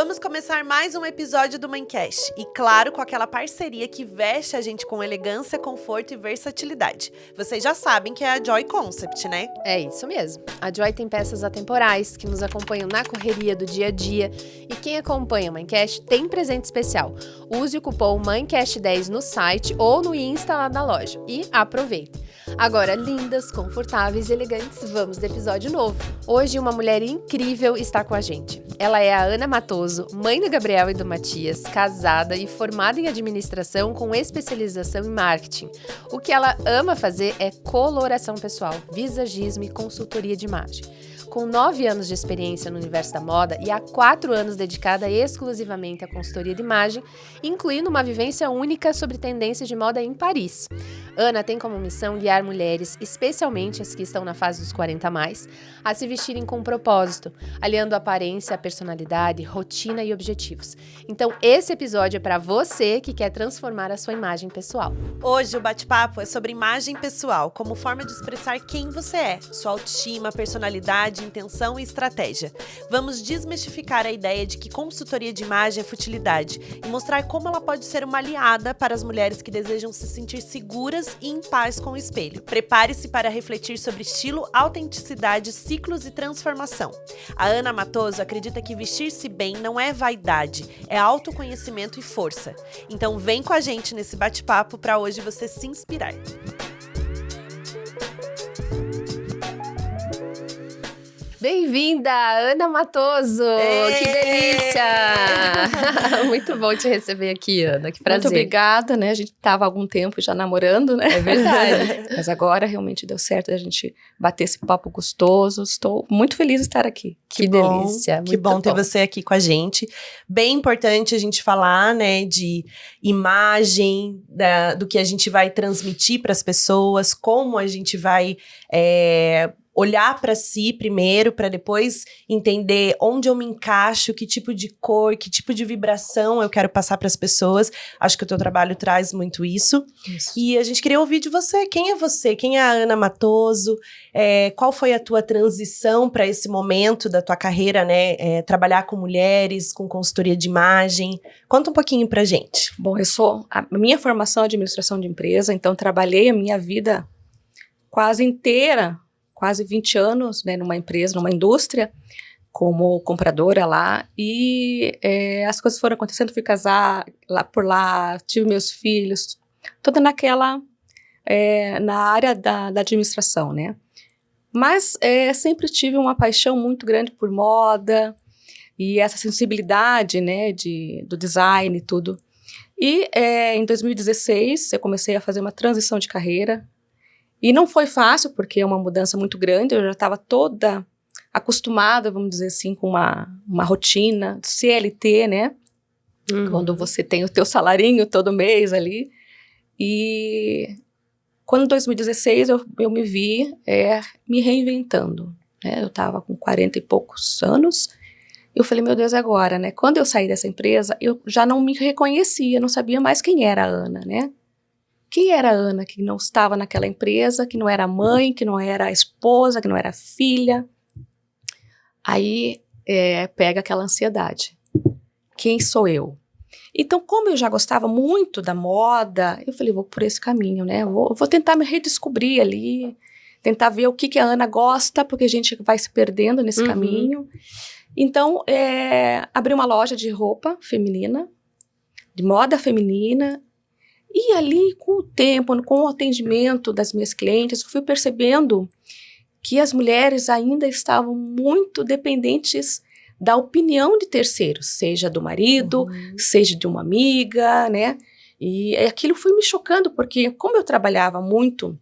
Vamos começar mais um episódio do Mãecast. E claro, com aquela parceria que veste a gente com elegância, conforto e versatilidade. Vocês já sabem que é a Joy Concept, né? É isso mesmo. A Joy tem peças atemporais que nos acompanham na correria do dia a dia. E quem acompanha o Mãecast tem presente especial. Use o cupom MãeCast10 no site ou no Insta lá da loja. E aproveite! Agora, lindas, confortáveis e elegantes, vamos de episódio novo. Hoje, uma mulher incrível está com a gente. Ela é a Ana Matoso, mãe do Gabriel e do Matias, casada e formada em administração com especialização em marketing. O que ela ama fazer é coloração pessoal, visagismo e consultoria de imagem. Com 9 anos de experiência no universo da moda e há 4 anos dedicada exclusivamente à consultoria de imagem, incluindo uma vivência única sobre tendências de moda em Paris. Ana tem como missão guiar mulheres, especialmente as que estão na fase dos 40+, a se vestirem com propósito, aliando aparência, personalidade, rotina e objetivos. Então, esse episódio é para você que quer transformar a sua imagem pessoal. Hoje o bate-papo é sobre imagem pessoal, como forma de expressar quem você é, sua autoestima, personalidade, intenção e estratégia. Vamos desmistificar a ideia de que consultoria de imagem é futilidade e mostrar como ela pode ser uma aliada para as mulheres que desejam se sentir seguras e em paz com o espelho. Prepare-se para refletir sobre estilo, autenticidade, ciclos e transformação. A Ana Matoso acredita que vestir-se bem não é vaidade, é autoconhecimento e força. Então vem com a gente nesse bate-papo para hoje você se inspirar. Bem-vinda, Ana Matoso! Que delícia! Muito bom te receber aqui, Ana, que prazer. Muito obrigada, né? A gente estava há algum tempo já namorando, né? É verdade. Mas agora realmente deu certo a gente bater esse papo gostoso. Estou muito feliz de estar aqui. Que delícia! Que bom ter você aqui com a gente. Bem importante a gente falar, né, de imagem, do que a gente vai transmitir para as pessoas, como a gente vai olhar para si primeiro, para depois entender onde eu me encaixo, que tipo de cor, que tipo de vibração eu quero passar para as pessoas. Acho que o teu trabalho traz muito isso. E a gente queria ouvir de você. Quem é você? Quem é a Ana Matoso? Qual foi a tua transição para esse momento da tua carreira, né? Trabalhar com mulheres, com consultoria de imagem. Conta um pouquinho pra gente. Bom, a minha formação é administração de empresa, então trabalhei a minha vida quase inteira, quase 20 anos, né, numa empresa, numa indústria, como compradora lá, e as coisas foram acontecendo, fui casar por lá, tive meus filhos, toda naquela, na área da administração, né. Mas sempre tive uma paixão muito grande por moda, e essa sensibilidade, né, do design e tudo. E em 2016, eu comecei a fazer uma transição de carreira. E não foi fácil, porque é uma mudança muito grande, eu já estava toda acostumada, vamos dizer assim, com uma rotina CLT, né? Quando você tem o teu salarinho todo mês ali. E quando em 2016 eu me vi me reinventando, né? Eu estava com 40 e poucos anos, eu falei, meu Deus, agora, né? Quando eu saí dessa empresa, eu já não me reconhecia, não sabia mais quem era a Ana, né? Quem era a Ana que não estava naquela empresa, que não era mãe, que não era esposa, que não era filha? Aí pega aquela ansiedade. Quem sou eu? Então, como eu já gostava muito da moda, eu falei, vou por esse caminho, né? Vou tentar me redescobrir ali, tentar ver o que a Ana gosta, porque a gente vai se perdendo nesse caminho. Então, abri uma loja de roupa feminina, de moda feminina. E ali, com o tempo, com o atendimento das minhas clientes, eu fui percebendo que as mulheres ainda estavam muito dependentes da opinião de terceiros, seja do marido, seja de uma amiga, né? E aquilo foi me chocando, porque como eu trabalhava muito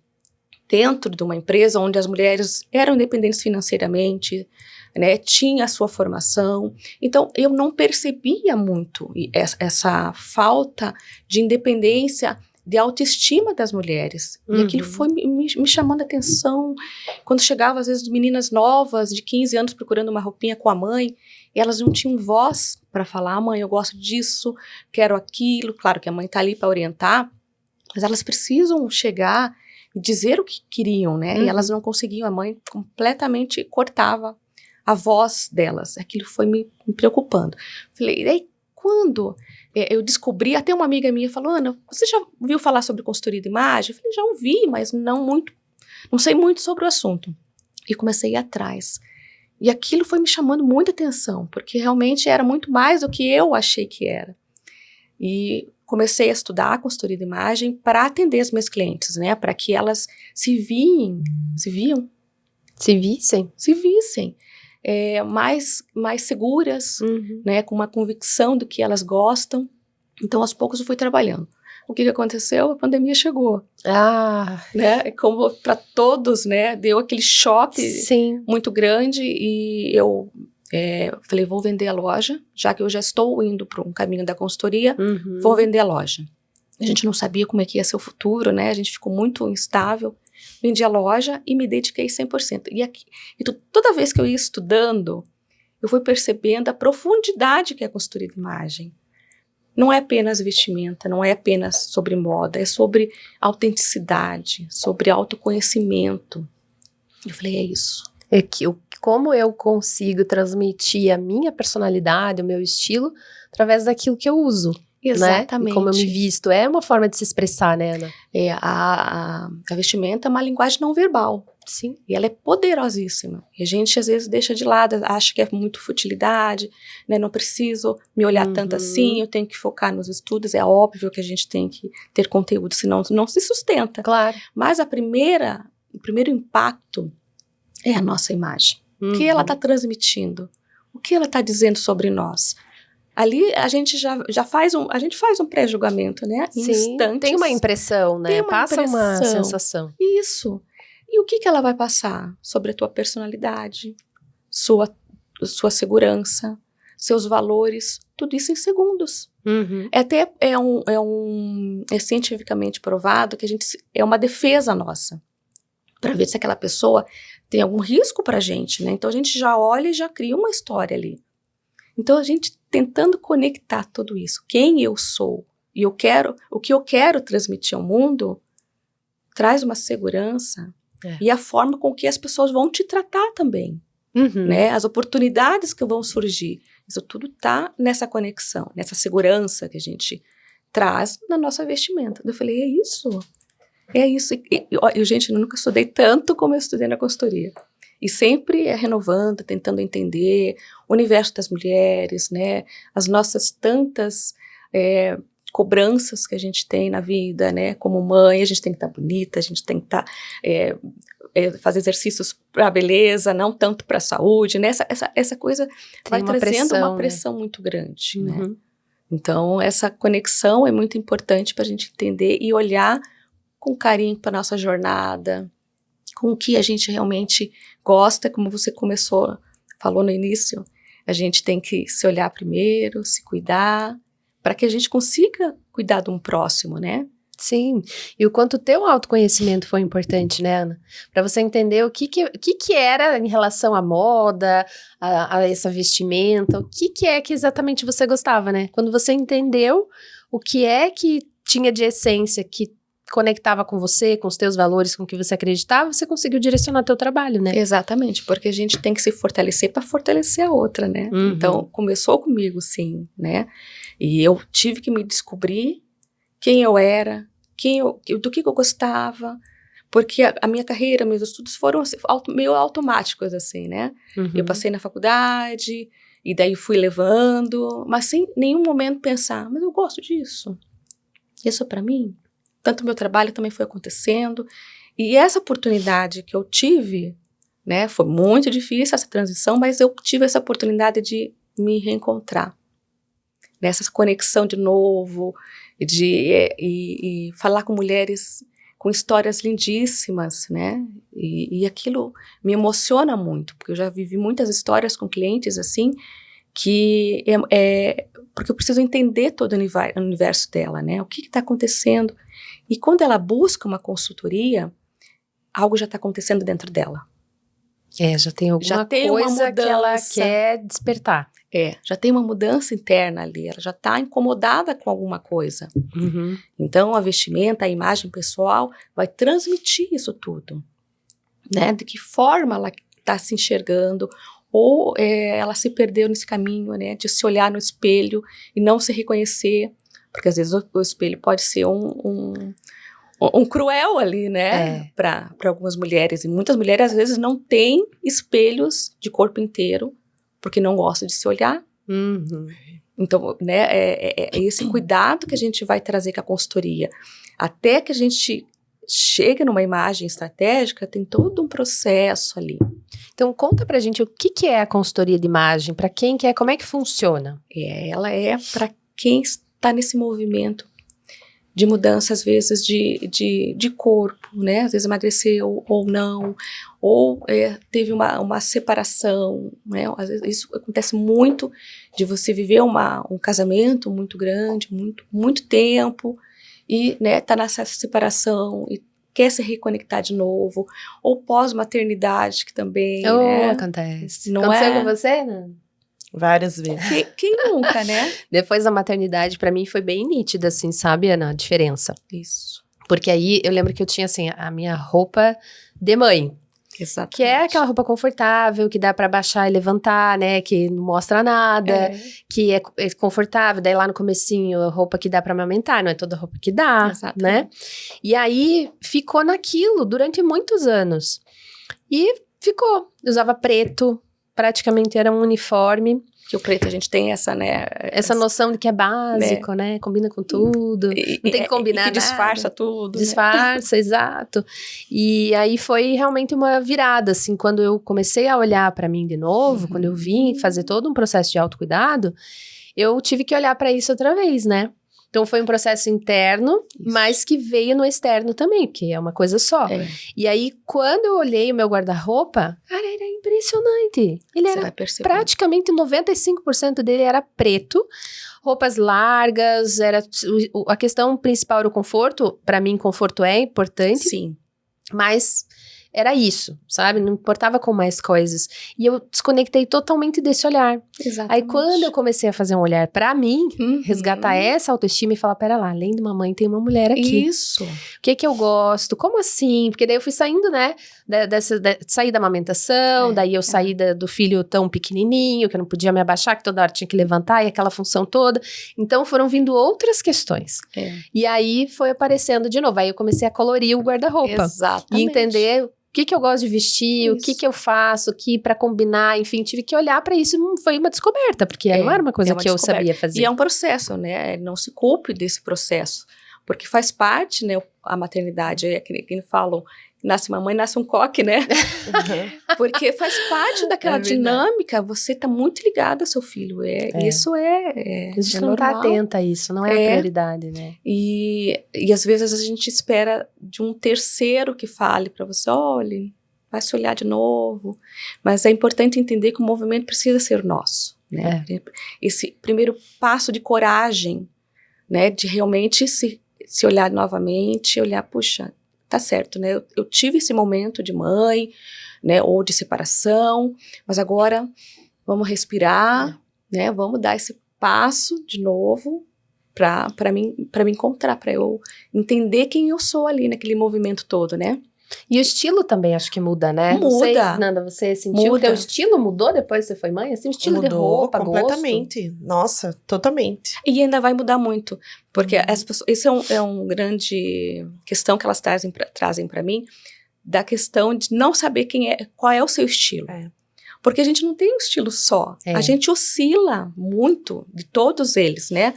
dentro de uma empresa onde as mulheres eram independentes financeiramente, né, tinha a sua formação, então eu não percebia muito essa falta de independência, de autoestima das mulheres, e aquilo foi me chamando a atenção, quando chegava às vezes meninas novas de 15 anos procurando uma roupinha com a mãe, e elas não tinham voz para falar, mãe, eu gosto disso, quero aquilo, claro que a mãe está ali para orientar, mas elas precisam chegar e dizer o que queriam, né, e elas não conseguiam, a mãe completamente cortava a voz delas. Aquilo foi me preocupando. Falei, daí quando eu descobri, até uma amiga minha falou, Ana, você já ouviu falar sobre consultoria de imagem? Eu falei, já ouvi, mas não sei muito sobre o assunto. E comecei a ir atrás. E aquilo foi me chamando muita atenção, porque realmente era muito mais do que eu achei que era. E comecei a estudar a consultoria de imagem para atender as minhas clientes, né? Para que elas se vissem mais seguras, né? Com uma convicção do que elas gostam. Então, aos poucos eu fui trabalhando. O que aconteceu? A pandemia chegou. Né? Como para todos, né? Deu aquele choque muito grande e eu falei, vou vender a loja, já que eu já estou indo para um caminho da consultoria, vou vender a loja. A gente não sabia como é que ia ser o futuro, né? A gente ficou muito instável. Vendi a loja e me dediquei 100%. E toda vez que eu ia estudando, eu fui percebendo a profundidade que é a consultoria de imagem. Não é apenas vestimenta, não é apenas sobre moda, é sobre autenticidade, sobre autoconhecimento. Eu falei, é isso. Como eu consigo transmitir a minha personalidade, o meu estilo, através daquilo que eu uso. Exatamente. Né? E como eu me visto, é uma forma de se expressar, né, Ana? A vestimenta é uma linguagem não verbal. Sim. E ela é poderosíssima. E a gente, às vezes, deixa de lado, acha que é muito futilidade, né? Não preciso me olhar tanto assim, eu tenho que focar nos estudos. É óbvio que a gente tem que ter conteúdo, senão não se sustenta. Claro. Mas o primeiro impacto é a nossa imagem. O que ela está transmitindo? O que ela está dizendo sobre nós? Ali a gente já faz um pré-julgamento, né? Em instantes. Tem uma impressão, né? Passa uma sensação. Isso. E o que ela vai passar sobre a tua personalidade, sua segurança, seus valores, tudo isso em segundos. É cientificamente provado que é uma defesa nossa, para ver se aquela pessoa tem algum risco pra gente, né? Então a gente já olha e já cria uma história ali. Então a gente tentando conectar tudo isso, quem eu sou e o que eu quero transmitir ao mundo, traz uma segurança e a forma com que as pessoas vão te tratar também, né? As oportunidades que vão surgir, isso tudo tá nessa conexão, nessa segurança que a gente traz na nossa vestimenta. Eu falei, é isso. E gente, eu nunca estudei tanto como eu estudei na consultoria. E sempre renovando, tentando entender o universo das mulheres, né? As nossas tantas cobranças que a gente tem na vida, né? Como mãe, a gente tem que estar bonita, a gente tem que estar fazer exercícios para a beleza, não tanto para a saúde, né? Essa coisa vai trazendo uma pressão muito grande, né? Então, essa conexão é muito importante para a gente entender e olhar com carinho para a nossa jornada, com o que a gente realmente gosta, como você falou no início, a gente tem que se olhar primeiro, se cuidar, para que a gente consiga cuidar de um próximo, né? Sim, e o quanto o teu autoconhecimento foi importante, né, Ana? Para você entender o que era em relação à moda, a essa vestimenta, o que é que exatamente você gostava, né? Quando você entendeu o que é que tinha de essência, que conectava com você, com os teus valores, com o que você acreditava, você conseguiu direcionar teu trabalho, né? Exatamente, porque a gente tem que se fortalecer para fortalecer a outra, né? Então, começou comigo, sim, né? E eu tive que me descobrir quem eu era, do que eu gostava, porque a minha carreira, meus estudos foram assim, meio automáticos, assim, né? Eu passei na faculdade, e daí fui levando, mas sem nenhum momento pensar, mas eu gosto disso. Isso é para mim? Tanto o meu trabalho também foi acontecendo. E essa oportunidade que eu tive, né, foi muito difícil essa transição, mas eu tive essa oportunidade de me reencontrar. Nessa conexão de novo, e falar com mulheres com histórias lindíssimas, né? E aquilo me emociona muito, porque eu já vivi muitas histórias com clientes assim, que porque eu preciso entender todo o universo dela, né? O que está acontecendo. E quando ela busca uma consultoria, algo já está acontecendo dentro dela. Já tem alguma coisa que ela quer despertar. Já tem uma mudança interna ali, ela já está incomodada com alguma coisa. Então, a vestimenta, a imagem pessoal vai transmitir isso tudo, né? De que forma ela está se enxergando, ou ela se perdeu nesse caminho, né, de se olhar no espelho e não se reconhecer, porque às vezes o espelho pode ser um cruel ali, né, para algumas mulheres, e muitas mulheres às vezes não têm espelhos de corpo inteiro, porque não gostam de se olhar. Então, né, é esse cuidado que a gente vai trazer com a consultoria, até que a gente chega numa imagem estratégica, tem todo um processo ali. Então, conta pra gente o que é a consultoria de imagem, pra quem que é, como é que funciona? Ela é para quem está nesse movimento de mudança, às vezes, de corpo, né? Às vezes emagreceu ou não, ou teve uma separação, né? Às vezes isso acontece muito, de você viver um casamento muito grande, muito tempo, e, né, tá nessa separação e quer se reconectar de novo, ou pós-maternidade, que também, né? Acontece. Não Aconteceu com você, né? Várias vezes. Quem nunca, né? Depois da maternidade, pra mim, foi bem nítida, assim, sabe, Ana, a diferença. Isso. Porque aí, eu lembro que eu tinha, assim, a minha roupa de mãe. Exatamente. Que é aquela roupa confortável, que dá pra baixar e levantar, né? Que não mostra nada, que é confortável. Daí lá no comecinho, a roupa que dá pra amamentar, não é toda roupa que dá, Exatamente. né? E aí, ficou naquilo durante muitos anos. E ficou. Eu usava preto, praticamente era um uniforme. Que o preto a gente tem essa, né? Essa noção de que é básico, né? Combina com tudo. Não tem que combinar e que disfarça nada. tudo. Disfarça, exato. E aí foi realmente uma virada, assim, quando eu comecei a olhar pra mim de novo, quando eu vim fazer todo um processo de autocuidado, eu tive que olhar pra isso outra vez, né? Então foi um processo interno, mas que veio no externo também, porque é uma coisa só. E aí, quando eu olhei o meu guarda-roupa, cara, era impressionante. Ele Você era vai perceber. praticamente 95% dele era preto, roupas largas, a questão principal era o conforto. Pra mim, conforto é importante. Sim. Mas era isso, sabe? Não importava com mais coisas. E eu desconectei totalmente desse olhar. Exatamente. Aí, quando eu comecei a fazer um olhar pra mim, Uhum. resgatar essa autoestima e falar, pera lá, além de uma mãe, tem uma mulher aqui. Isso. O que que eu gosto? Como assim? Porque daí eu fui saindo, né, saí da amamentação, daí eu saí do filho tão pequenininho, que eu não podia me abaixar, que toda hora tinha que levantar, e aquela função toda. Então, foram vindo outras questões. E aí, foi aparecendo de novo. Aí, eu comecei a colorir o guarda-roupa. Exatamente. E entender o que eu gosto de vestir, Isso. o que eu faço aqui pra combinar, enfim, tive que olhar pra isso, foi uma descoberta, porque não era uma coisa que eu sabia fazer. E é um processo, né? Não se culpe desse processo, porque faz parte, né? A maternidade, é que falam, nasce uma mãe, nasce um coque, né? Porque faz parte daquela dinâmica, você tá muito ligado ao seu filho, isso a gente não normal. tá atenta a isso, não é a prioridade, né? E às vezes a gente espera de um terceiro que fale para você, olha, vai se olhar de novo, mas é importante entender que o movimento precisa ser nosso, né? Esse primeiro passo de coragem, né, de realmente se olhar novamente, olhar, puxa, tá certo, né, eu tive esse momento de mãe, né, ou de separação, mas agora vamos respirar, né, vamos dar esse passo de novo para me encontrar, para eu entender quem eu sou ali naquele movimento todo, né? E o estilo também acho que muda, né? Muda. Não sei, Nanda, você sentiu Muda. que o estilo mudou depois que você foi mãe? Assim, o estilo de roupa, completamente. gosto? Nossa, totalmente. E ainda vai mudar muito, porque as pessoas, isso é um grande questão que elas trazem para mim, da questão de não saber qual é o seu estilo. Porque a gente não tem um estilo só, a gente oscila muito de todos eles, né?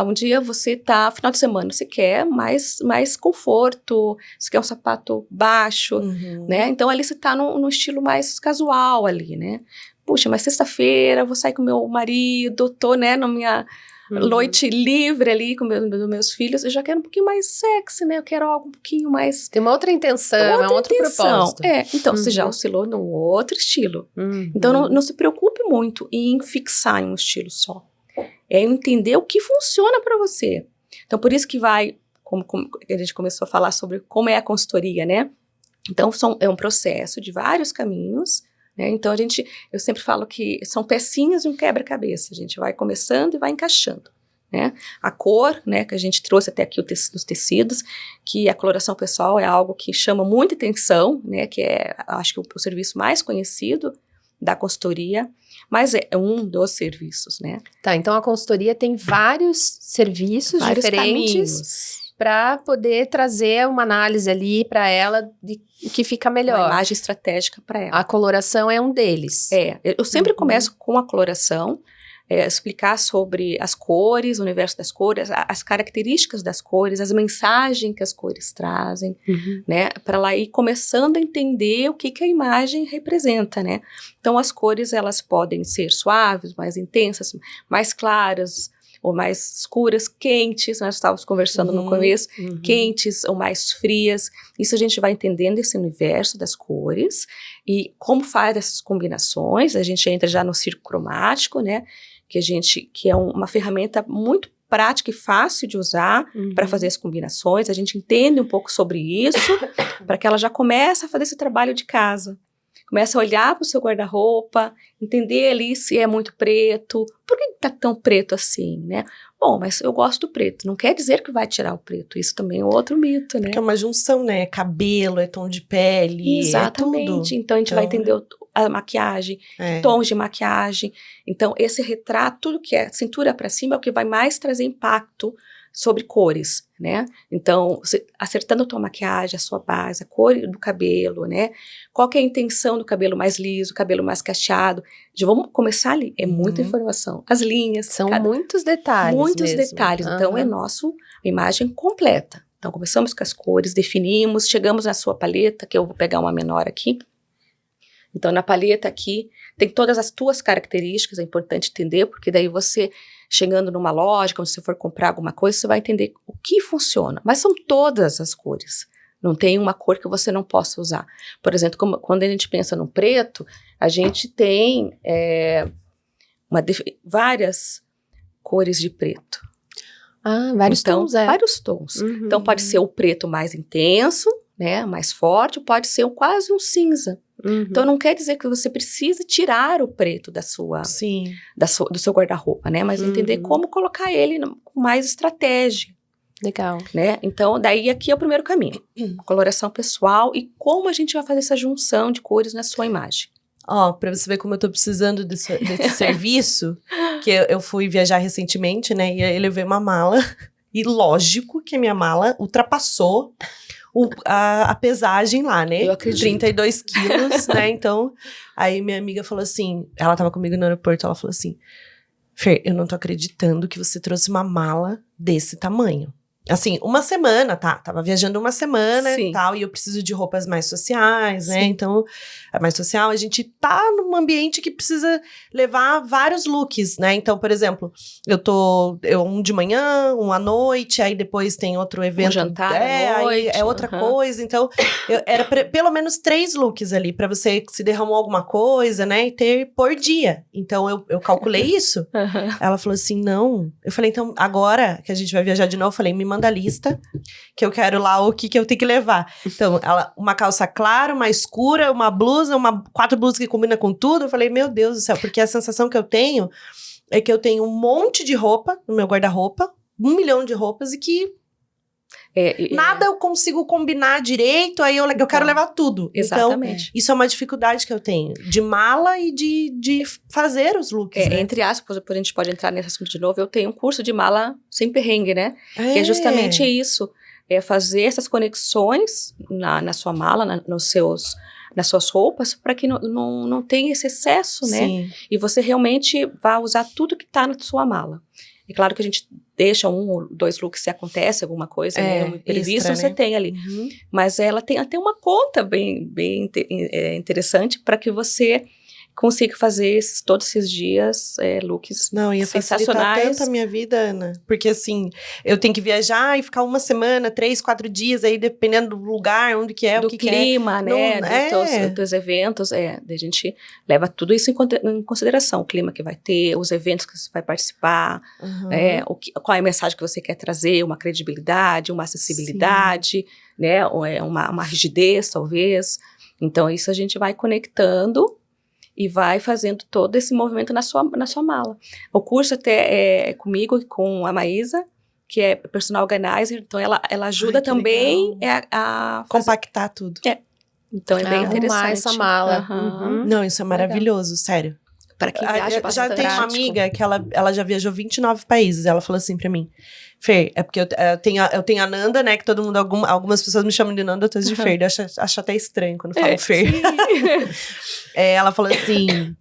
Um dia você tá, final de semana, você quer mais conforto, você quer um sapato baixo, né? Então, ali você tá no estilo mais casual ali, né? Puxa, mas sexta-feira eu vou sair com meu marido, tô, né, na minha noite livre ali com meus filhos, eu já quero um pouquinho mais sexy, né? Eu quero algo um pouquinho mais... Tem uma outra intenção, é um outro propósito. Então, você já oscilou num outro estilo. Então, não se preocupe muito em fixar em um estilo só. É entender o que funciona para você. Então, por isso que como a gente começou a falar sobre como é a consultoria, né? Então, é um processo de vários caminhos, né? Então, eu sempre falo que são pecinhas de um quebra-cabeça. A gente vai começando e vai encaixando, né? A cor, né, que a gente trouxe até aqui os tecidos, que a coloração pessoal é algo que chama muita atenção, né? Que é, acho que o serviço mais conhecido, da consultoria, mas é um dos serviços, né? Tá, então a consultoria tem vários serviços Vários diferentes para poder trazer uma análise ali para ela de que fica Uma melhor. imagem estratégica para ela. A coloração é um deles. Eu sempre começo com a coloração, explicar sobre as cores, o universo das cores, as características das cores, as mensagens que as cores trazem, né? Para lá ir começando a entender o que a imagem representa, né? Então, as cores, elas podem ser suaves, mais intensas, mais claras, ou mais escuras, quentes, nós estávamos conversando no começo, quentes ou mais frias. Isso a gente vai entendendo esse universo das cores e como faz essas combinações. A gente entra já no círculo cromático, né? Que é uma ferramenta muito prática e fácil de usar para fazer as combinações. A gente entende um pouco sobre isso para que ela já comece a fazer esse trabalho de casa. Começa a olhar para o seu guarda-roupa, entender ali se é muito preto, por que está tão preto assim, né? Bom, mas eu gosto do preto, não quer dizer que vai tirar o preto, isso também é outro mito, né? Que é uma junção, né? Cabelo, é tom de pele, Exatamente, é tudo. então a gente vai entender a maquiagem, tons de maquiagem. Então, esse retrato, tudo que é cintura para cima, é o que vai mais trazer impacto sobre cores, né? Então, acertando a tua maquiagem, a sua base, a cor do cabelo, né? Qual que é a intenção do cabelo mais liso, cabelo mais cacheado? Já vamos começar ali, é muita informação. As linhas. São muitos detalhes Muitos mesmo. detalhes, então é nossa imagem completa. Então, começamos com as cores, definimos, chegamos na sua paleta, que eu vou pegar uma menor aqui. Então, na paleta aqui, tem todas as tuas características, é importante entender, porque daí você, chegando numa loja, quando você for comprar alguma coisa, você vai entender o que funciona. Mas são todas as cores. Não tem uma cor que você não possa usar. Por exemplo, quando a gente pensa no preto, a gente tem várias cores de preto. Vários tons, Vários tons. Então, pode ser o preto mais intenso, né, mais forte, pode ser quase um cinza. Então, não quer dizer que você precisa tirar o preto do seu guarda-roupa, né? Mas entender como colocar ele com mais estratégia. Legal. Né? Então, daí aqui é o primeiro caminho. Coloração pessoal e como a gente vai fazer essa junção de cores na sua imagem. Pra você ver como eu tô precisando desse serviço, que eu fui viajar recentemente, né? E aí eu levei uma mala. E lógico que a minha mala ultrapassou a pesagem lá, né? Eu acredito. 32 quilos, né? Então, aí minha amiga falou assim, ela tava comigo no aeroporto, ela falou assim, Fer, eu não tô acreditando que você trouxe uma mala desse tamanho. Assim, uma semana, tava viajando uma semana e tal, e eu preciso de roupas mais sociais, né? Então, a mais social, a gente tá num ambiente que precisa levar vários looks, né? Então, por exemplo, um de manhã, um à noite, aí depois tem outro evento. Um jantar à noite. Aí é outra coisa. Então, era pelo menos 3 looks ali, pra você, se derramou alguma coisa, né? E ter por dia. Então, eu calculei isso. Ela falou assim, não. Eu falei, então, agora que a gente vai viajar de novo, eu falei, me manda a lista, que eu quero lá o que eu tenho que levar. Então, uma calça clara, uma escura, uma blusa, 4 blusas que combinam com tudo. Eu falei, meu Deus do céu, porque a sensação que eu tenho é que eu tenho um monte de roupa no meu guarda-roupa, 1 milhão de roupas, e que nada eu consigo combinar direito, aí eu quero levar tudo. Exatamente. Então, isso é uma dificuldade que eu tenho, de mala e de fazer os looks, né? Entre aspas, a gente pode entrar nesse assunto de novo, eu tenho um curso de mala sem perrengue, né? Que é justamente isso, fazer essas conexões na sua mala, nas suas roupas, para que não tenha esse excesso, né? Sim. E você realmente vá usar tudo que está na sua mala. É claro que a gente deixa 1 ou 2 looks se acontece alguma coisa, né? Imprevisto, você tem ali. Mas ela tem até uma conta bem interessante para que você consiga fazer todos esses dias looks ia facilitar tanto a minha vida, Ana. Porque assim, eu tenho que viajar e ficar uma semana, 3, 4 dias, aí dependendo do lugar, onde que é, do o que clima, que é. né? Dos teus eventos, a gente leva tudo isso em consideração. O clima que vai ter, os eventos que você vai participar, qual é a mensagem que você quer trazer, uma credibilidade, uma acessibilidade, né? Ou uma rigidez, talvez. Então, isso a gente vai conectando e vai fazendo todo esse movimento na sua mala. O curso até é comigo e com a Maísa, que é personal organizer, então ela ajuda também a compactar tudo. Então é bem Arrumar interessante. essa mala. Aham. Não, isso é maravilhoso, sério. Para quem viaja Já bastante. tem uma amiga que ela já viajou 29 países. Ela falou assim pra mim: Fer, é porque eu tenho a Nanda, né? Que todo mundo, algumas pessoas me chamam de Nanda, outras de Fer. Eu acho até estranho quando falam Fer. Ela falou assim: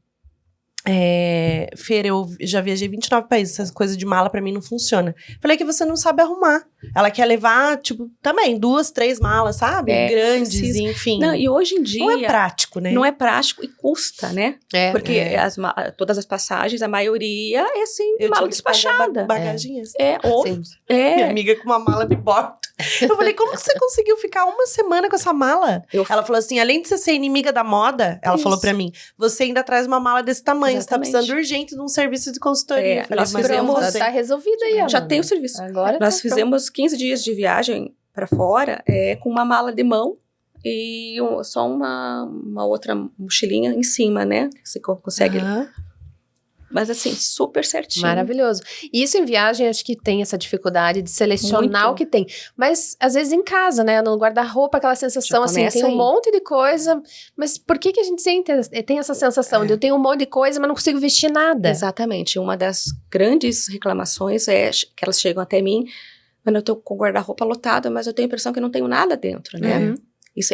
Fer, eu já viajei 29 países, essa coisa de mala pra mim não funciona. Falei que você não sabe arrumar. Ela quer levar, tipo, também 2, 3 malas, sabe? Grandes, precisa. enfim. Não, e hoje em dia... Não é prático, né? Não é prático e custa, né? Porque todas as passagens, a maioria é assim, Eu mala tive que pagar despachada. bagagem extra. Sim. Minha amiga com uma mala de bordo. Eu falei, como que você conseguiu ficar uma semana com essa mala? Ela falou assim, além de você ser inimiga da moda, ela falou pra mim, você ainda traz uma mala desse tamanho, você tá precisando urgente de um serviço de consultoria. Eu falei, nós fizemos... Tá resolvido aí, Já tem o serviço. Agora nós fizemos 15 dias de viagem para fora, com uma mala de mão e só uma outra mochilinha em cima, né? Você consegue... Mas assim, super certinho. Maravilhoso. Isso em viagem, acho que tem essa dificuldade de selecionar o que tem. Mas, às vezes, em casa, né? No guarda-roupa, aquela sensação, assim, tem um monte de coisa. Mas por que a gente tem essa sensação de eu tenho um monte de coisa, mas não consigo vestir nada? Exatamente. Uma das grandes reclamações é que elas chegam até mim, quando eu tô com o guarda-roupa lotado, mas eu tenho a impressão que eu não tenho nada dentro, né?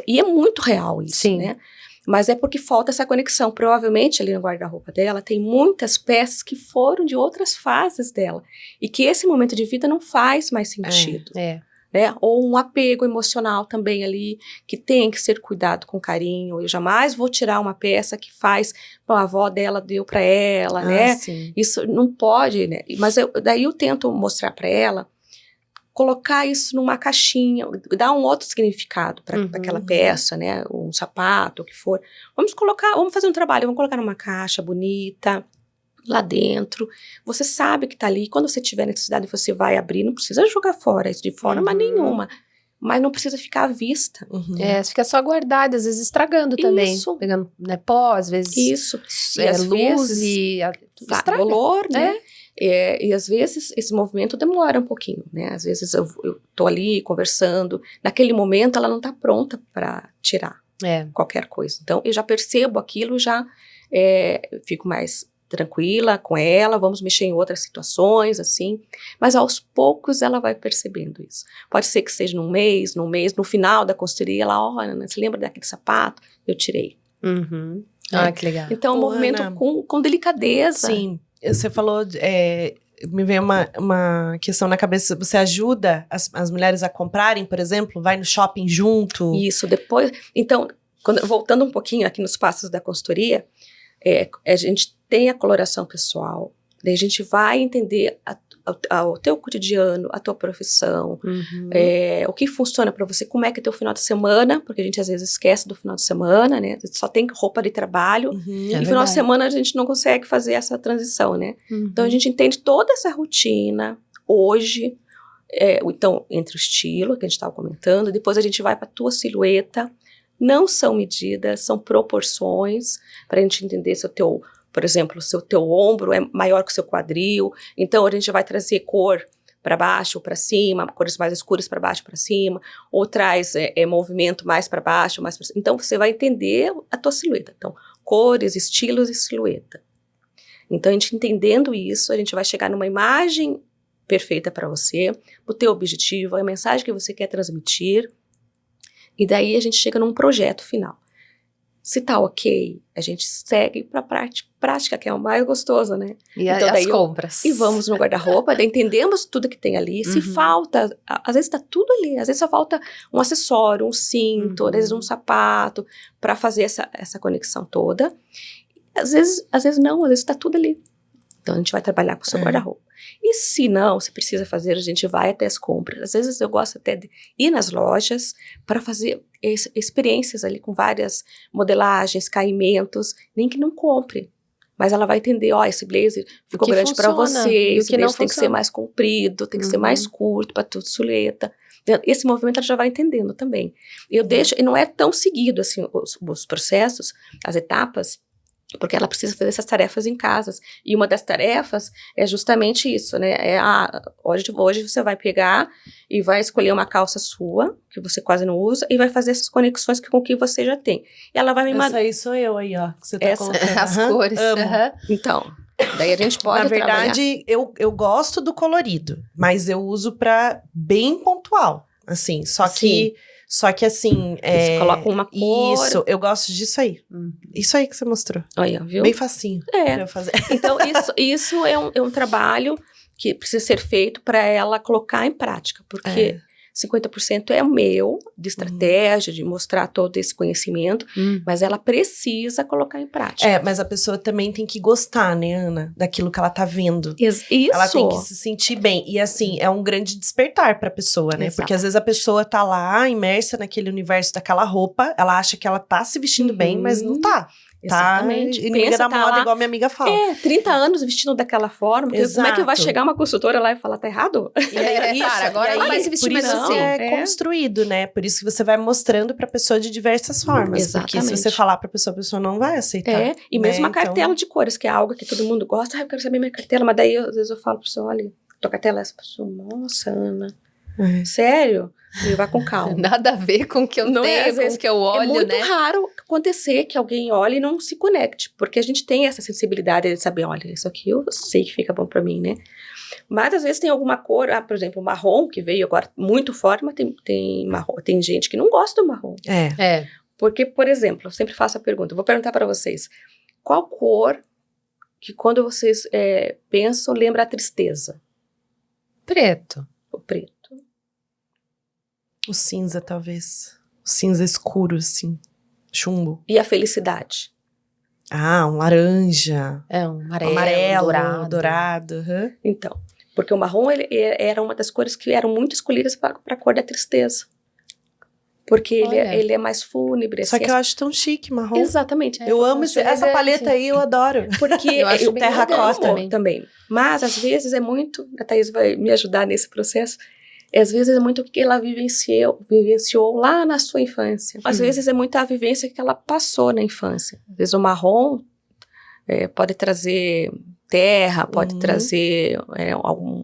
E é muito real isso, né? Mas é porque falta essa conexão. Provavelmente ali no guarda-roupa dela tem muitas peças que foram de outras fases dela. E que esse momento de vida não faz mais sentido. Né? Ou um apego emocional também ali, que tem que ser cuidado com carinho. Eu jamais vou tirar uma peça que a avó dela deu para ela, né? Sim. Isso não pode, né? Mas daí eu tento mostrar para ela, colocar isso numa caixinha, dar um outro significado para aquela peça, né? Um sapato, o que for. Vamos fazer um trabalho, vamos colocar numa caixa bonita, lá dentro. Você sabe que tá ali, quando você tiver necessidade, você vai abrir, não precisa jogar fora isso de forma nenhuma. Mas não precisa ficar à vista. Fica só guardado, às vezes estragando também. Isso. Pegando, né, pó, às vezes. Isso. E às luz vezes, e estraga. Dolor, né? E às vezes esse movimento demora um pouquinho, né? Às vezes eu tô ali conversando, naquele momento ela não tá pronta para tirar qualquer coisa. Então eu já percebo aquilo, já fico mais tranquila com ela, vamos mexer em outras situações, assim. Mas aos poucos ela vai percebendo isso. Pode ser que seja num mês, no final da consultoria, ela, olha, você lembra daquele sapato? Eu tirei. Que legal. Então, um movimento Ana, com delicadeza. Sim. Você falou, me veio uma questão na cabeça, você ajuda as mulheres a comprarem, por exemplo? Vai no shopping junto? Isso, depois... Então, voltando um pouquinho aqui nos passos da consultoria, a gente tem a coloração pessoal, daí a gente vai entender o teu cotidiano, a tua profissão, o que funciona para você, como é que é teu final de semana, porque a gente às vezes esquece do final de semana, né? A gente só tem roupa de trabalho, e no final de semana a gente não consegue fazer essa transição, né? Então a gente entende toda essa rotina, hoje, então entre o estilo que a gente estava comentando, depois a gente vai para a tua silhueta, não são medidas, são proporções, para a gente entender se o teu... Por exemplo, se o teu ombro é maior que o seu quadril, então a gente vai trazer cor para baixo ou para cima, cores mais escuras para baixo ou para cima, ou traz movimento mais para baixo, mais para cima. Então você vai entender a tua silhueta. Então, cores, estilos e silhueta. Então, a gente entendendo isso, a gente vai chegar numa imagem perfeita para você, o teu objetivo, a mensagem que você quer transmitir, e daí a gente chega num projeto final. Se tá ok, a gente segue para a parte prática, que é o mais gostoso, né? E então, as compras. E vamos no guarda-roupa, daí entendemos tudo que tem ali. Se falta, às vezes tá tudo ali, às vezes só falta um acessório, um cinto, às vezes um sapato, para fazer essa conexão toda. Às vezes não, às vezes tá tudo ali. Então a gente vai trabalhar com o seu guarda-roupa. E se não, se precisa fazer, a gente vai até as compras. Às vezes eu gosto até de ir nas lojas para fazer experiências ali com várias modelagens, caimentos, nem que não compre. Mas ela vai entender, esse blazer ficou grande para você, esse blazer tem que ser mais comprido, tem que ser mais curto para tua silhueta. Esse movimento ela já vai entendendo também. Eu deixo, e não é tão seguido assim os processos, as etapas. Porque ela precisa fazer essas tarefas em casa. E uma das tarefas é justamente isso, né? Hoje você vai pegar e vai escolher uma calça sua, que você quase não usa, e vai fazer essas conexões com o que você já tem. E ela vai me mandar. Essa aí sou eu aí, ó. Que você tá colocando. As Aham, cores. amo. Então, daí a gente pode Na trabalhar. verdade, eu gosto do colorido, mas eu uso pra bem pontual, assim. Só que assim... Você coloca uma cor. Isso, eu gosto disso aí. Isso aí que você mostrou. Olha, viu? Bem facinho pra É. eu fazer. Então, isso é um trabalho que precisa ser feito para ela colocar em prática, porque 50% é o meu, de estratégia, de mostrar todo esse conhecimento, mas ela precisa colocar em prática. Mas a pessoa também tem que gostar, né, Ana? Daquilo que ela tá vendo. Isso. Ela tem que se sentir bem. E assim, é um grande despertar pra pessoa, né? Exato. Porque às vezes a pessoa tá lá, imersa naquele universo daquela roupa, ela acha que ela tá se vestindo bem, mas não tá. Exatamente. Tá inimiga da moda, lá, igual minha amiga fala. 30 anos vestindo daquela forma, porque como é que vai Exato. chegar uma consultora lá e falar, tá errado? E aí, Cara, agora não vai se por vestir mais isso assim. é construído, né? Por isso que você vai mostrando pra pessoa de diversas formas. Porque se Exatamente. você falar pra pessoa, a pessoa não vai aceitar. E mesmo né? a cartela de cores, que é algo que todo mundo gosta. Eu quero saber minha cartela, mas daí às vezes eu falo pra pessoa, olha, tua cartela é essa pessoa. Nossa, Ana, sério? E vai com calma. Nada a ver com o que eu Não é, tenho, às com vezes, o que eu olho, é muito né? raro acontecer que alguém olhe e não se conecte, porque a gente tem essa sensibilidade de saber, olha, isso aqui eu sei que fica bom pra mim, né? Mas às vezes tem alguma cor, por exemplo, o marrom, que veio agora muito forte, mas tem gente que não gosta do marrom. Porque, por exemplo, eu sempre faço a pergunta, eu vou perguntar pra vocês, qual cor que quando vocês pensam, lembra a tristeza? Preto. O preto. O cinza, talvez. O cinza escuro, assim. Chumbo. E a felicidade? Ah, um laranja. Um amarelo, Amarelo, dourado. dourado. Então, porque o marrom ele era uma das cores que eram muito escolhidas para a cor da tristeza. Porque ele é mais fúnebre. Só assim, que eu acho tão chique, marrom. Exatamente. Eu amo essa paleta aí, eu adoro. Porque Eu acho bem terracota também. Mas, às vezes, é muito... A Thaís vai me ajudar nesse processo. Às vezes, é muito o que ela vivenciou lá na sua infância. Às vezes, é muito a vivência que ela passou na infância. Às vezes, o marrom pode trazer terra, pode trazer algum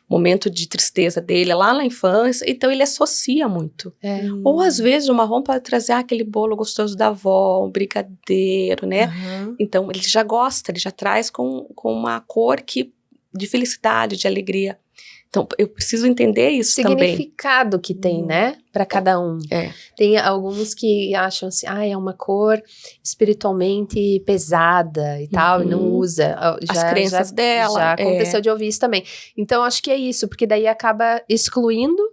momento de tristeza dele lá na infância. Então, ele associa muito. Ou, às vezes, o marrom pode trazer aquele bolo gostoso da avó, um brigadeiro, né? Então, ele já gosta, ele já traz com uma cor de felicidade, de alegria. Então, eu preciso entender isso também. Significado que tem, né? Pra cada um. Tem alguns que acham assim, é uma cor espiritualmente pesada e tal, e não usa. As crenças dela. Já aconteceu de ouvir isso também. Então, acho que é isso, porque daí acaba excluindo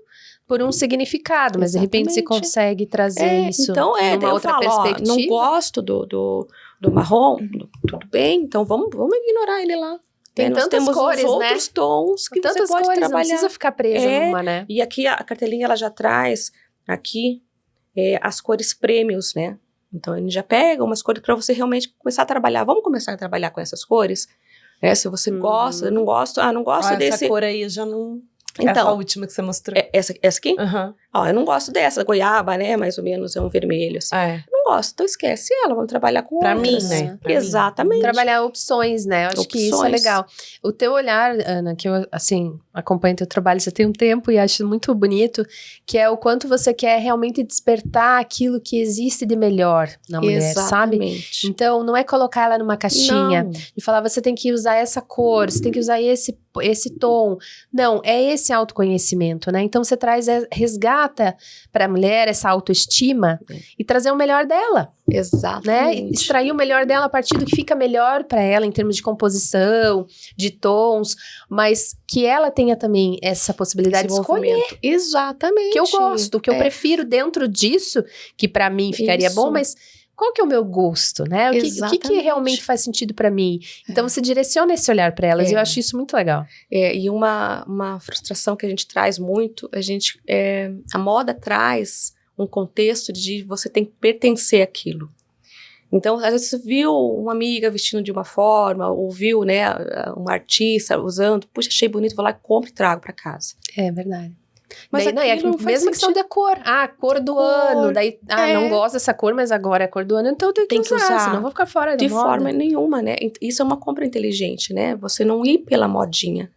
por um significado, mas de repente você consegue trazer isso então, numa outra perspectiva. Não gosto do marrom, tudo bem, então vamos ignorar ele lá. Tem Nós tantas temos cores, os né? outros tons que Tantas você pode cores, trabalhar. não precisa ficar presa numa, né? E aqui a cartelinha ela já traz aqui as cores prêmios, né? Então ele já pega umas cores para você realmente começar a trabalhar. Vamos começar a trabalhar com essas cores? Se você gosta, não gosto desse. Essa cor aí eu já não... Então, essa última que você mostrou. Essa aqui? Uhum. Eu não gosto dessa, goiaba, né? Mais ou menos, é um vermelho, assim. Não gosto, então esquece ela, vamos trabalhar com pra outras. mim, né? Pra Exatamente. mim. Trabalhar opções, né? Eu acho que isso é legal. O teu olhar, Ana, que eu, assim, acompanho teu trabalho, você tem um tempo e acho muito bonito, que é o quanto você quer realmente despertar aquilo que existe de melhor na mulher, sabe? Então, não é colocar ela numa caixinha e falar, você tem que usar essa cor, você tem que usar esse tom. Não, é esse autoconhecimento, né? Então, você resgata para a mulher essa autoestima e trazer o melhor dela. Exatamente. Né? Extrair o melhor dela a partir do que fica melhor para ela em termos de composição, de tons, mas que ela tenha também essa possibilidade de escolher. Exatamente. Que eu gosto, que eu prefiro dentro disso, que para mim ficaria bom, mas qual que é o meu gosto, né? O que realmente faz sentido para mim? Então você direciona esse olhar para elas e eu acho isso muito legal. E uma frustração que a gente traz muito, a moda traz um contexto de você tem que pertencer àquilo. Então, às vezes você viu uma amiga vestindo de uma forma, ou viu, né, uma artista usando, puxa, achei bonito, vou lá, compro e trago para casa. É verdade. Mas daí, não, e aquilo não faz mesmo questão sentido. da cor. Ah, cor do ano. Daí, não gosto dessa cor, mas agora é a cor do ano, então eu tenho Tem que que usar, usar. senão eu vou ficar fora da De moda. forma nenhuma, né? Isso é uma compra inteligente, né? Você não ir pela modinha.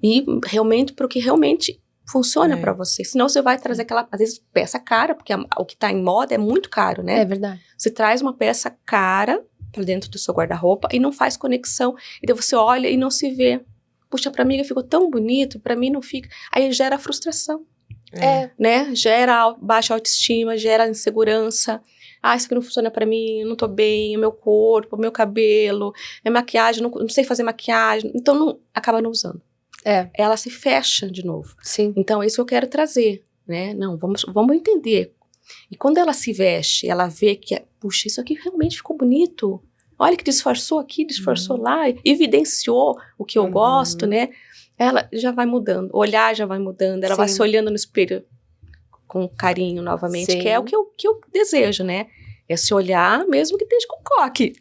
E realmente pro que realmente funciona pra você. Senão você vai trazer aquela, às vezes, peça cara, porque o que tá em moda é muito caro, né? É verdade. Você traz uma peça cara pra dentro do seu guarda-roupa e não faz conexão. E daí você olha e não se vê. Puxa, pra amiga ficou tão bonito, pra mim não fica. Aí gera frustração, né? Gera baixa autoestima, gera insegurança. Ah, isso aqui não funciona pra mim, eu não tô bem, o meu corpo, o meu cabelo, minha maquiagem, não sei fazer maquiagem. Então, acaba não usando. Ela se fecha de novo. Sim. Então, é isso que eu quero trazer, né? Não, vamos entender. E quando ela se veste, ela vê que, puxa, isso aqui realmente ficou bonito. Olha que disfarçou aqui, disfarçou lá, evidenciou o que eu gosto, né? Ela já vai mudando, o olhar já vai mudando, ela vai se olhando no espelho com carinho novamente, que é o que eu desejo, né? É se olhar, mesmo que esteja com coque.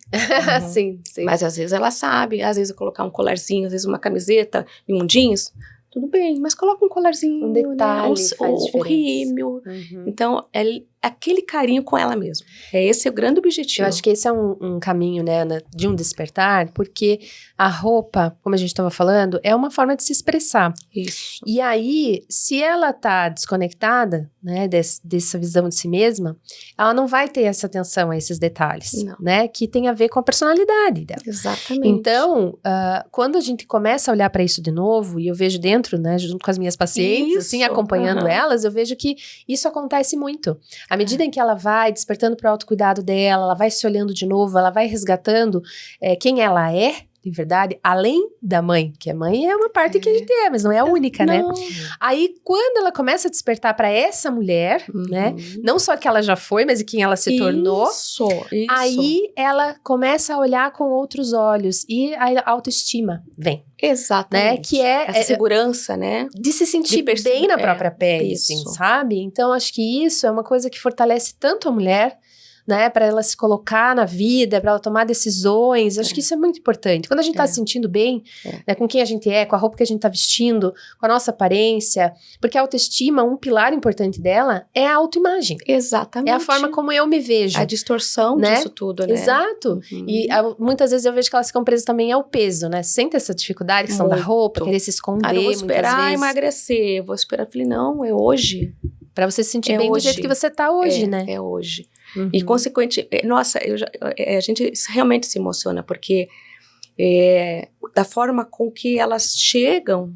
Sim. Mas às vezes ela sabe, às vezes colocar um colarzinho, às vezes uma camiseta e um jeans, tudo bem, mas coloca um colarzinho, Um detalhe, né? faz o diferença. rímel. Então, é aquele carinho com ela mesma. Esse é o grande objetivo. Eu acho que esse é um caminho, né, Ana, de um despertar, porque a roupa, como a gente estava falando, é uma forma de se expressar. Isso. E aí, se ela tá desconectada, né, dessa visão de si mesma, ela não vai ter essa atenção a esses detalhes, Não. né, que tem a ver com a personalidade dela. Exatamente. Então, quando a gente começa a olhar para isso de novo, e eu vejo dentro, né, junto com as minhas pacientes, assim, Isso, acompanhando elas, eu vejo que isso acontece muito. À medida em que ela vai despertando para o autocuidado dela, ela vai se olhando de novo, ela vai resgatando quem ela é, de verdade, além da mãe, que a mãe é uma parte que a gente é, mas não é a única, né? Aí, quando ela começa a despertar para essa mulher, né, não só que ela já foi, mas e quem ela se tornou, Isso. aí ela começa a olhar com outros olhos e a autoestima vem. Exatamente. Né? Que é essa segurança, né? De se sentir De bem na própria pele, isso. assim, sabe? Então, acho que isso é uma coisa que fortalece tanto a mulher, né? Para ela se colocar na vida, para ela tomar decisões. Acho que isso é muito importante. Quando a gente tá se sentindo bem, né, com quem a gente é, com a roupa que a gente tá vestindo, com a nossa aparência, porque a autoestima, um pilar importante dela é a autoimagem. Exatamente. É a forma como eu me vejo. A distorção né? disso tudo, né? Exato. E muitas vezes eu vejo que elas ficam presas também ao peso, né? Sente essa dificuldade, questão da roupa, querer se esconder, eu vou esperar muitas vezes. emagrecer, vou esperar. Eu falei, não, é hoje. Pra você se sentir bem hoje. do jeito que você tá hoje, né? É hoje. E, consequentemente, nossa, a gente realmente se emociona, porque da forma com que elas chegam,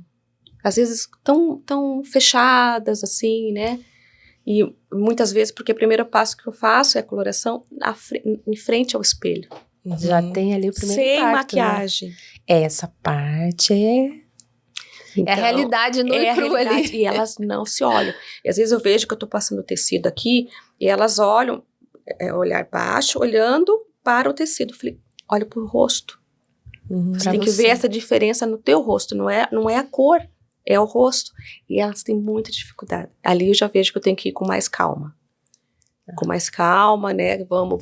às vezes tão fechadas, assim, né? E muitas vezes, porque o primeiro passo que eu faço é a coloração em frente ao espelho. Já tem ali o primeiro Sem impacto, maquiagem. Né? Essa parte Então, é a realidade nua e crua ali. E elas não se olham. E às vezes eu vejo que eu tô passando tecido aqui, e elas olham, olhar baixo, olhando para o tecido. Eu falei, olha pro rosto. Você tem que ver essa diferença no teu rosto, não é a cor, é o rosto. E elas têm muita dificuldade. Ali eu já vejo que eu tenho que ir com mais calma. Com mais calma, né? Vamos,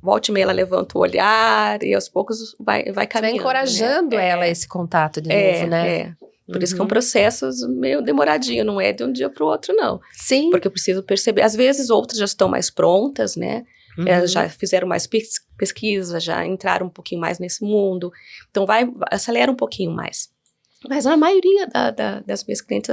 volta e meia ela levanta o olhar e aos poucos vai caminhando. Você vai encorajando ela a esse contato de novo, né? Por isso que é um processo meio demoradinho, não é de um dia para o outro, não. Sim. Porque eu preciso perceber. Às vezes outras já estão mais prontas, né? Elas já fizeram mais pesquisa, já entraram um pouquinho mais nesse mundo. Então acelera um pouquinho mais. Mas a maioria das minhas clientes,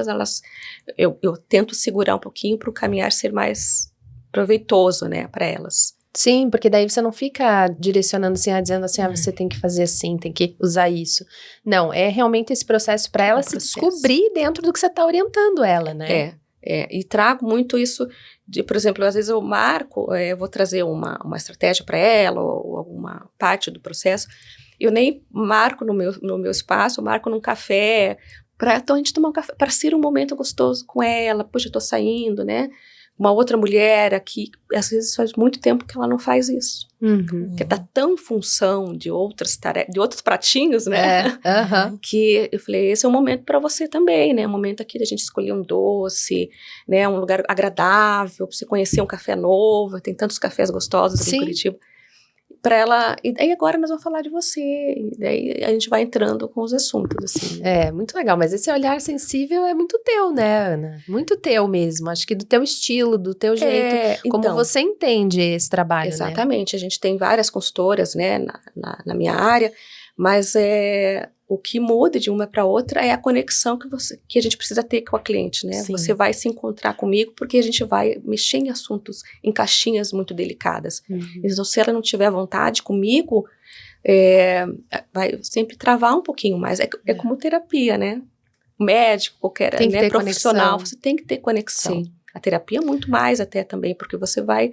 eu tento segurar um pouquinho para o caminhar ser mais proveitoso, né, para elas. Sim, porque daí você não fica direcionando assim, dizendo assim, você tem que fazer assim, tem que usar isso. Não, é realmente esse processo para ela se descobrir dentro do que você está orientando ela, né? E trago muito isso de, por exemplo, às vezes eu marco, eu vou trazer uma estratégia para ela ou alguma parte do processo, eu nem marco no meu espaço, eu marco num café, então a gente tomar um café, para ser um momento gostoso com ela, poxa, eu tô saindo, né? Uma outra mulher aqui, às vezes faz muito tempo que ela não faz isso. Porque tá tão em função de outras tarefas, de outros pratinhos, né? Que eu falei, esse é um momento para você também, né? Um momento aqui da gente escolher um doce, né? Um lugar agradável, para você conhecer um café novo. Tem tantos cafés gostosos aqui em Curitiba. para ela, e daí agora nós vamos falar de você, e daí a gente vai entrando com os assuntos, assim. É, muito legal, mas esse olhar sensível é muito teu, né, Ana? Muito teu mesmo, acho que do teu estilo, do teu jeito, como Então, você entende esse trabalho, né? exatamente, a gente tem várias consultoras, né, na minha área, mas o que muda de uma para outra é a conexão que a gente precisa ter com a cliente, né? Sim. Você vai se encontrar comigo porque a gente vai mexer em assuntos, em caixinhas muito delicadas. Então, se ela não tiver vontade comigo, vai sempre travar um pouquinho mais. É como terapia, né? Médico, qualquer, Tem que né, ter profissional, conexão. você tem que ter conexão. Sim. A terapia é muito mais até também, porque você vai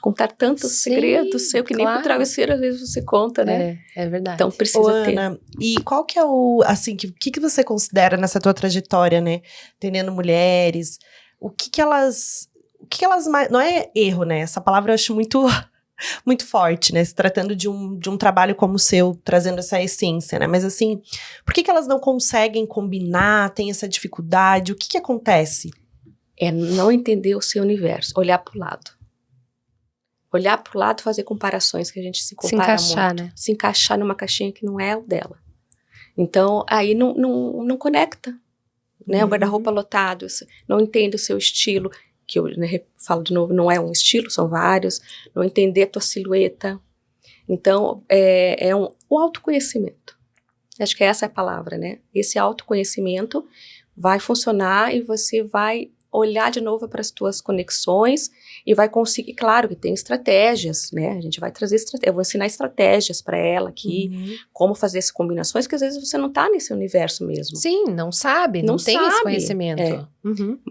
contar tantos Sim, segredos seu que nem claro. pro travesseiro às vezes você conta, né? É verdade. Então Ô, precisa ter. Ana, e qual que é assim, que você considera nessa tua trajetória, né, atendendo mulheres, o que elas mais, não é erro, né, essa palavra eu acho muito, muito forte, né, se tratando de um trabalho como o seu, trazendo essa essência, né, mas assim, por que elas não conseguem combinar, tem essa dificuldade, o que acontece? É não entender o seu universo, olhar pro lado. Olhar pro lado, fazer comparações que a gente se compara encaixar, muito. né? Se encaixar numa caixinha que não é o dela. Então, aí não conecta, né? O guarda-roupa lotado, não entende o seu estilo, que eu, né, falo de novo, não é um estilo, são vários. Não entender a tua silhueta. Então, o autoconhecimento. Acho que essa é a palavra, né? Esse autoconhecimento vai funcionar e você vai olhar de novo para as tuas conexões e vai conseguir, claro que tem estratégias, né? A gente vai trazer estratégias, eu vou ensinar estratégias para ela aqui, como fazer essas combinações, que às vezes você não tá nesse universo mesmo. Sim, não sabe, não tem esse sabe. conhecimento.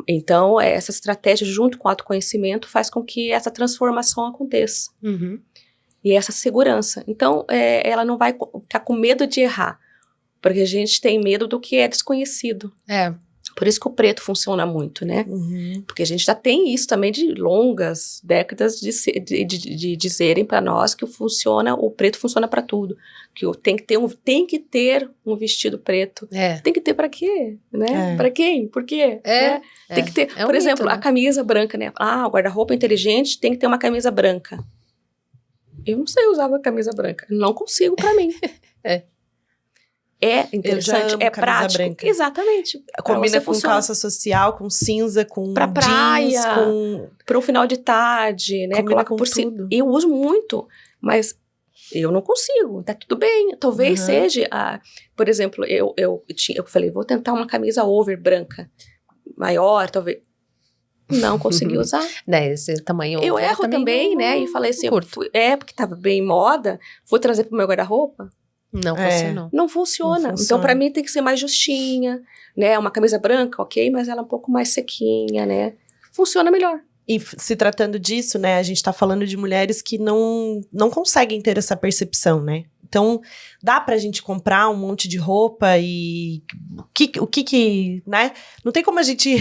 Então, essa estratégia junto com o autoconhecimento faz com que essa transformação aconteça. E essa segurança. Então, ela não vai ficar com medo de errar, porque a gente tem medo do que é desconhecido. Por isso que o preto funciona muito, né? Porque a gente já tem isso também de longas décadas de dizerem para nós que o preto funciona para tudo. Que tem que ter um vestido preto. Tem que ter para quê? Né? Para quem? Por quê? Tem que ter, por exemplo, a camisa branca, né? O guarda-roupa inteligente tem que ter uma camisa branca. Eu não sei usar uma camisa branca. Não consigo para mim. É interessante, é prático. Branca. Exatamente. Combina com calça social, com cinza, com pra jeans, praia, com... para um final de tarde, né? Combina Coloca com por tudo. Eu uso muito, mas eu não consigo. Tá tudo bem. Talvez seja, por exemplo, eu falei, vou tentar uma camisa over branca, maior, talvez. Não consegui usar. Esse tamanho eu erro também, né? E falei assim, porque tava bem em moda, vou trazer pro meu guarda-roupa. Não funcionou. Não funciona. Então, para mim, tem que ser mais justinha, né? Uma camisa branca, ok, mas ela é um pouco mais sequinha, né? Funciona melhor. E se tratando disso, né, a gente tá falando de mulheres que não conseguem ter essa percepção, né? Então, dá pra gente comprar um monte de roupa e o que, né? Não tem como a gente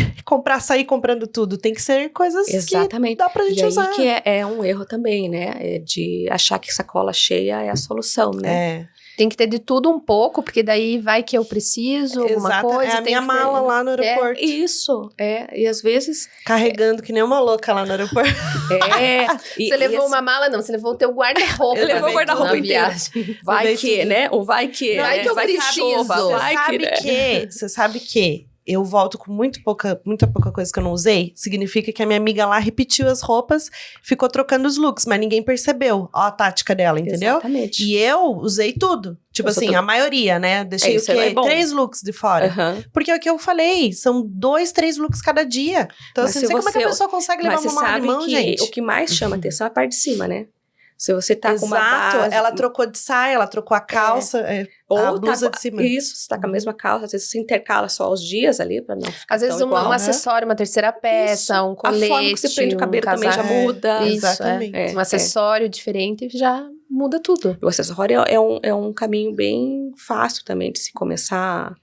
sair comprando tudo. Tem que ser coisas que dá pra gente usar. E aí que é um erro também, né? De achar que sacola cheia é a solução, né? Tem que ter de tudo um pouco, porque daí vai que eu preciso, alguma coisa. É a minha mala lá no aeroporto. Isso, e às vezes... Carregando que nem uma louca lá no aeroporto. Você levou uma mala, não, você levou o teu guarda-roupa. Eu levou o guarda-roupa inteiro. Vai que, tudo. né? Ou vai que... Vai que eu preciso. Você sabe que eu volto com muita pouca coisa que eu não usei, significa que a minha amiga lá repetiu as roupas, ficou trocando os looks, mas ninguém percebeu a tática dela, entendeu? Exatamente. E eu usei tudo. Tipo assim, a maioria, né? Deixei 3 looks de fora. Porque é o que eu falei, são 2, 3 looks cada dia. Então, assim, não sei como é que a pessoa consegue levar uma mala de mão, gente. O que mais chama atenção é a parte de cima, né? Se você tá com uma base... Ela trocou de saia, ela trocou a calça, a blusa de cima. Isso, você tá com a mesma calça, às vezes se intercala só os dias ali, pra não ficar às vezes um acessório, uma terceira peça, um colete, a forma que você prende o cabelo também já muda. Exatamente. Um acessório diferente já muda tudo. O acessório é um caminho bem fácil também de se começar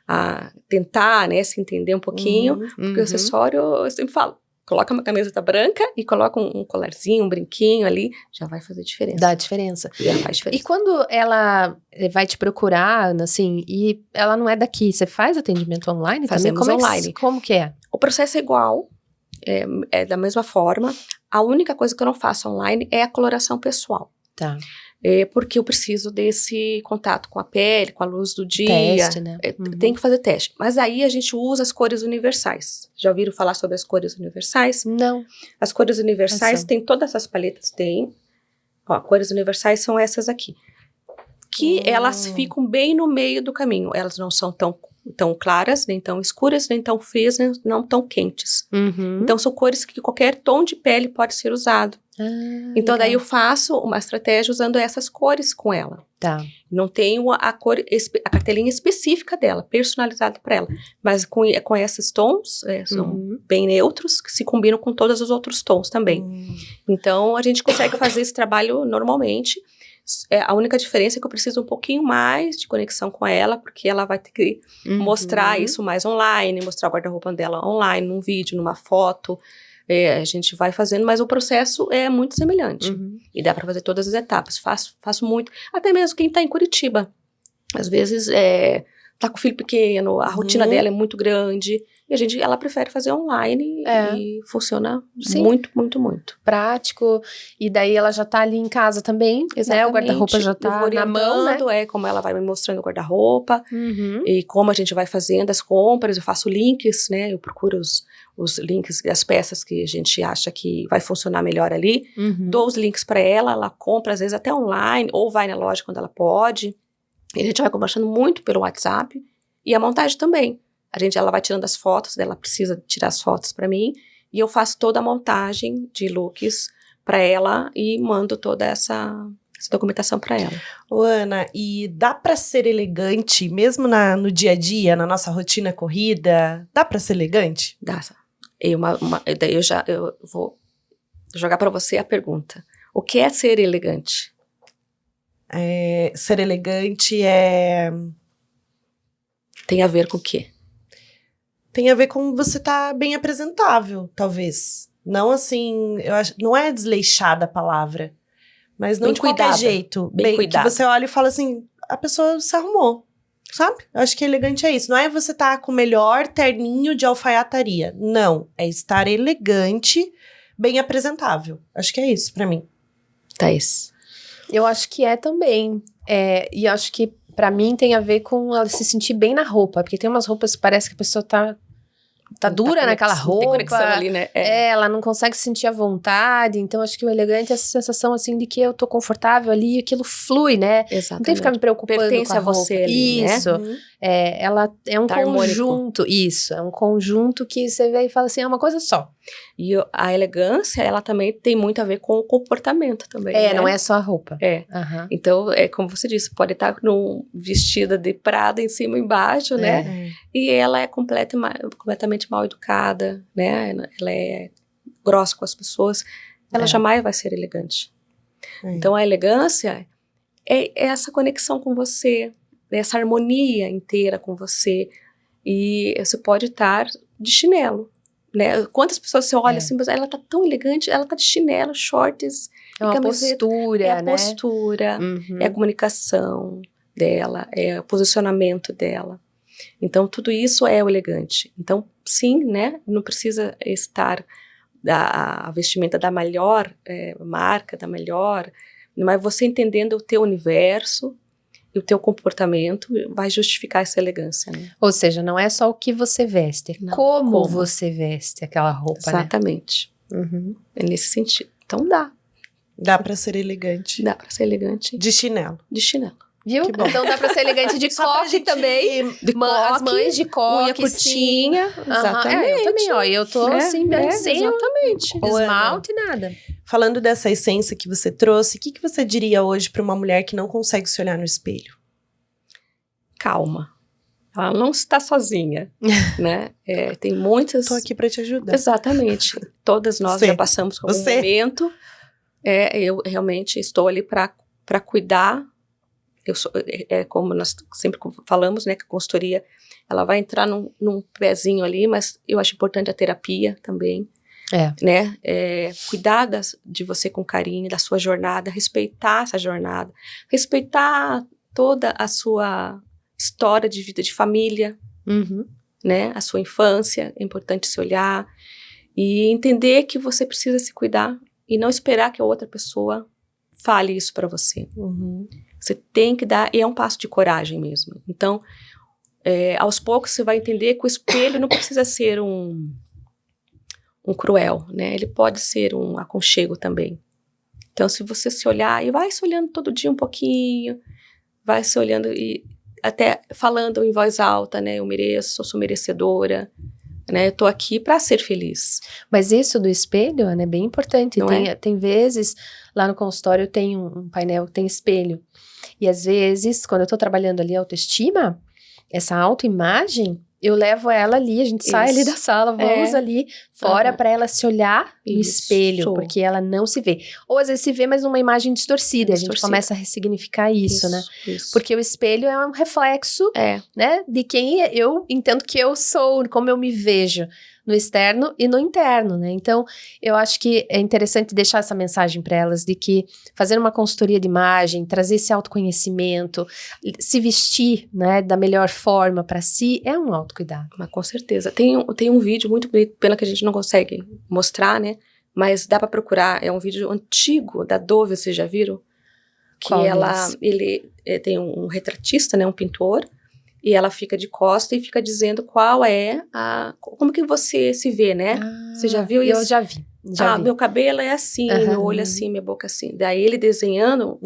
a tentar, né, se entender um pouquinho, porque o acessório, eu sempre falo, coloca uma camiseta branca e coloca um colarzinho, um brinquinho ali, já vai fazer diferença. Dá diferença. Já faz diferença. E quando ela vai te procurar, Ana, assim, e ela não é daqui, você faz atendimento online Fazemos também? online. Como que é? O processo é igual, é da mesma forma. A única coisa que eu não faço online é a coloração pessoal. Tá. Porque eu preciso desse contato com a pele, com a luz do dia. Teste, né? Tem que fazer teste. Mas aí a gente usa as cores universais. Já ouviram falar sobre as cores universais? Não. As cores universais Ação. tem todas essas paletas, tem. Ó, cores universais são essas aqui. Que elas ficam bem no meio do caminho. Elas não são tão claras, nem tão escuras, nem tão frias, nem não tão quentes. Então são cores que qualquer tom de pele pode ser usado. Então daí eu faço uma estratégia usando essas cores com ela. Tá. Não tenho a cartelinha específica dela, personalizada para ela. Mas com esses tons, são bem neutros, que se combinam com todos os outros tons também. Então a gente consegue fazer esse trabalho normalmente. A única diferença é que eu preciso um pouquinho mais de conexão com ela, porque ela vai ter que mostrar isso mais online, mostrar o guarda-roupa dela online, num vídeo, numa foto. A gente vai fazendo, mas o processo é muito semelhante. E dá para fazer todas as etapas. Faço muito. Até mesmo quem está em Curitiba. Às vezes, tá com o filho pequeno, a rotina dela é muito grande. E ela prefere fazer online e funciona muito, muito, muito. Prático. E daí ela já tá ali em casa também, né? O guarda-roupa já tá na mão, né? Como ela vai me mostrando o guarda-roupa. E como a gente vai fazendo as compras. Eu faço links, né? Eu procuro os links, as peças que a gente acha que vai funcionar melhor ali. Dou os links para ela compra, às vezes até online, ou vai na loja quando ela pode. E a gente vai conversando muito pelo WhatsApp. E a montagem também. Ela vai tirando as fotos, ela precisa tirar as fotos para mim, e eu faço toda a montagem de looks para ela e mando toda essa documentação para ela. Ô, Ana, e dá para ser elegante, mesmo no dia a dia, na nossa rotina corrida? Dá para ser elegante? Dá. Daí eu vou jogar para você a pergunta. O que é ser elegante? Ser elegante tem a ver com o quê? Tem a ver com você tá bem apresentável, talvez. Não assim, eu acho, não é desleixada a palavra, mas não bem de cuidada, qualquer jeito. Bem cuidada. Que você olha e fala assim, a pessoa se arrumou, sabe? Eu acho que elegante é isso. Não é você tá com o melhor terninho de alfaiataria. Não, é estar elegante, bem apresentável. Acho que é isso pra mim. Thaís. Eu acho que é também. E acho que pra mim tem a ver com ela se sentir bem na roupa. Porque tem umas roupas que parece que a pessoa tá dura naquela roupa. Tem conexão ali, né? Ela não consegue se sentir à vontade. Então, acho que o elegante é essa sensação, assim, de que eu tô confortável ali e aquilo flui, né? Exatamente. Não tem que ficar me preocupando Pertence com a a você roupa. ali, Isso. né? Ela é um tá conjunto. harmônico. Isso. É um conjunto que você vê e fala assim, é uma coisa só. E a elegância, ela também tem muito a ver com o comportamento também, né? Não é só a roupa. Então, como você disse, pode estar vestida de Prada em cima e embaixo, né? E ela é completamente mal educada, né? Ela é grossa com as pessoas. Ela jamais vai ser elegante. Então, a elegância é essa conexão com você, essa harmonia inteira com você. E você pode estar de chinelo, né? Quantas pessoas você olha assim, mas ela tá tão elegante, ela tá de chinelo, shorts, É uma camiseta. postura, É a né? postura, é a comunicação dela, é o posicionamento dela. Então, tudo isso é o elegante. Então, sim, né? Não precisa estar a vestimenta da melhor marca, da melhor, mas você entendendo o teu universo e o teu comportamento vai justificar essa elegância, né? Ou seja, não é só o que você veste, é como você veste aquela roupa, Exatamente. né? É nesse sentido. Então dá. Dá pra ser elegante. Dá pra ser elegante. De chinelo. De chinelo. Viu? Que bom. Então dá pra ser elegante de coque também. De As mães de coque, unha curtinha. Exatamente. Eu também, ó. Eu tô assim, bem sem exatamente. esmalte e nada. Falando dessa essência que você trouxe, o que você diria hoje pra uma mulher que não consegue se olhar no espelho? Calma. Ela não está sozinha, né? Tem muitas... Tô aqui pra te ajudar. Exatamente. Todas nós já passamos por um momento. Eu realmente estou ali para cuidar. Como nós sempre falamos, né? Que a consultoria, ela vai entrar num pezinho ali, mas eu acho importante a terapia também. Né? Cuidar de você com carinho, da sua jornada, respeitar essa jornada, respeitar toda a sua história de vida, de família, né? A sua infância, é importante se olhar e entender que você precisa se cuidar e não esperar que a outra pessoa fale isso para você. Uhum. Você tem que dar, e é um passo de coragem mesmo. Então, aos poucos você vai entender que o espelho não precisa ser um cruel, né? Ele pode ser um aconchego também. Então, se você se olhar, e vai se olhando todo dia um pouquinho, vai se olhando e até falando em voz alta, né? Eu mereço, eu sou merecedora, né? Eu tô aqui para ser feliz. Mas isso do espelho, Ana, é bem importante. Não Tem vezes, lá no consultório, eu tenho um painel que tem espelho. E às vezes, quando eu tô trabalhando ali a autoestima, essa autoimagem, eu levo ela ali, a gente sai ali da sala, vamos ali fora para ela se olhar no espelho, porque ela não se vê. Ou às vezes se vê, mas numa imagem distorcida, e a gente começa a ressignificar isso, né? Isso. Porque o espelho é um reflexo, né, de quem eu entendo que eu sou, como eu me vejo no externo e no interno, né? Então, eu acho que é interessante deixar essa mensagem para elas de que fazer uma consultoria de imagem, trazer esse autoconhecimento, se vestir, né, da melhor forma para si, é um autocuidado. Mas com certeza. Tem um vídeo muito bonito, pena que a gente não consegue mostrar, né? Mas dá para procurar. É um vídeo antigo da Dove, vocês já viram? Que ele tem um retratista, né, um pintor, e ela fica de costa e fica dizendo qual é como que você se vê, né? Você já viu isso? Eu já vi. Vi. Meu cabelo é assim, meu olho é assim, minha boca é assim. Daí ele desenhando...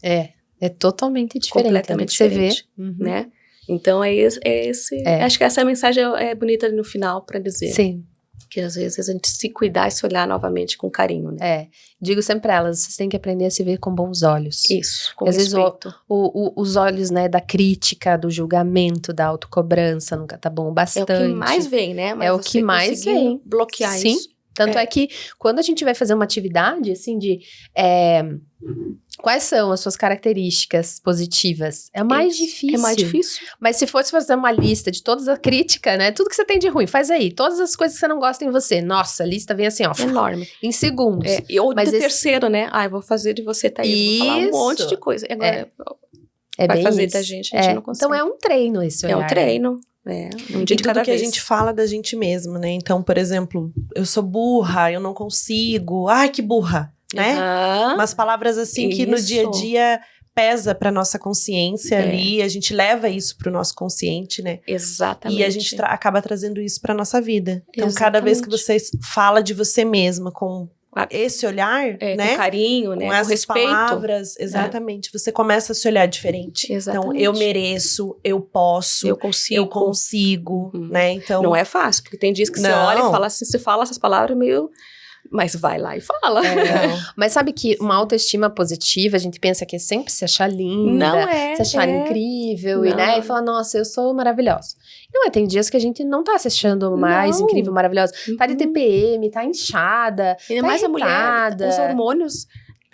É totalmente diferente. Completamente diferente, né? Então é esse... Acho que essa mensagem é bonita no final para dizer. Sim. Que às vezes a gente se cuidar e se olhar novamente com carinho, né? Digo sempre pra elas, vocês têm que aprender a se ver com bons olhos. Isso, com às respeito. Vezes os olhos, né, da crítica, do julgamento, da autocobrança nunca tá bom bastante. É o que mais vem, né? Mas é o que mais vem. Bloquear Sim. isso. Tanto é que quando a gente vai fazer uma atividade, assim, de... quais são as suas características positivas? É mais difícil. É mais difícil. Mas se fosse fazer uma lista de todas as críticas, né? Tudo que você tem de ruim, faz aí. Todas as coisas que você não gosta em você. Nossa, a lista vem assim, ó. Enorme. Em segundos. Ou do terceiro, né? Eu vou fazer de você, Thaís. Vou falar um monte de coisa. Agora, vai fazer isso. Da gente, a gente não consegue. Então é um treino esse olhar. É um treino. Um dia de cada vez. Que a gente fala da gente mesmo, né? Então, por exemplo, eu sou burra, eu não consigo. Ai, que burra, né? Umas palavras assim que no dia a dia pesa pra nossa consciência ali, a gente leva isso pro nosso consciente, né? Exatamente. E a gente acaba trazendo isso pra nossa vida. Então, cada vez que você fala de você mesma com esse olhar, né? Com carinho, né? Com essas respeito. Palavras, exatamente. Você começa a se olhar diferente. Exatamente. Então, eu mereço, eu posso, eu consigo, né? Então, não é fácil, porque tem dias que você olha e fala assim, você fala essas palavras meio... Mas vai lá e fala. Mas sabe que uma autoestima positiva, a gente pensa que é sempre se achar linda, se achar incrível, e falar, nossa, eu sou maravilhosa. Não tem dias que a gente não tá se achando mais incrível, maravilhosa. Tá de TPM, tá inchada, tá mais irritada. A mulher, os hormônios...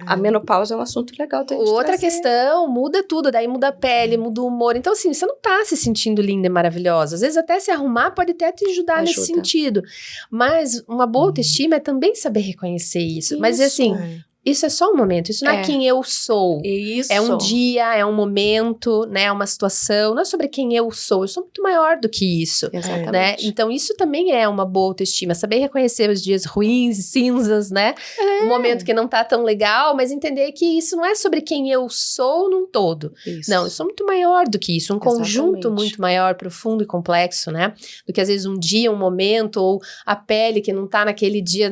A menopausa é um assunto legal. Outra questão, muda tudo, daí muda a pele, muda o humor. Então, assim, você não tá se sentindo linda e maravilhosa. Às vezes até se arrumar pode até te ajudar nesse sentido. Mas uma boa autoestima é também saber reconhecer isso. Mas assim... Isso é só um momento, isso não é quem eu sou. Isso. É um dia, é um momento, né? É uma situação, não é sobre quem eu sou muito maior do que isso. Exatamente. Né? Então, isso também é uma boa autoestima, saber reconhecer os dias ruins e cinzas, né? Um momento que não tá tão legal, mas entender que isso não é sobre quem eu sou num todo. Isso. Não, eu sou muito maior do que isso, um conjunto muito maior, profundo e complexo, né? Do que às vezes um dia, um momento, ou a pele que não tá naquele dia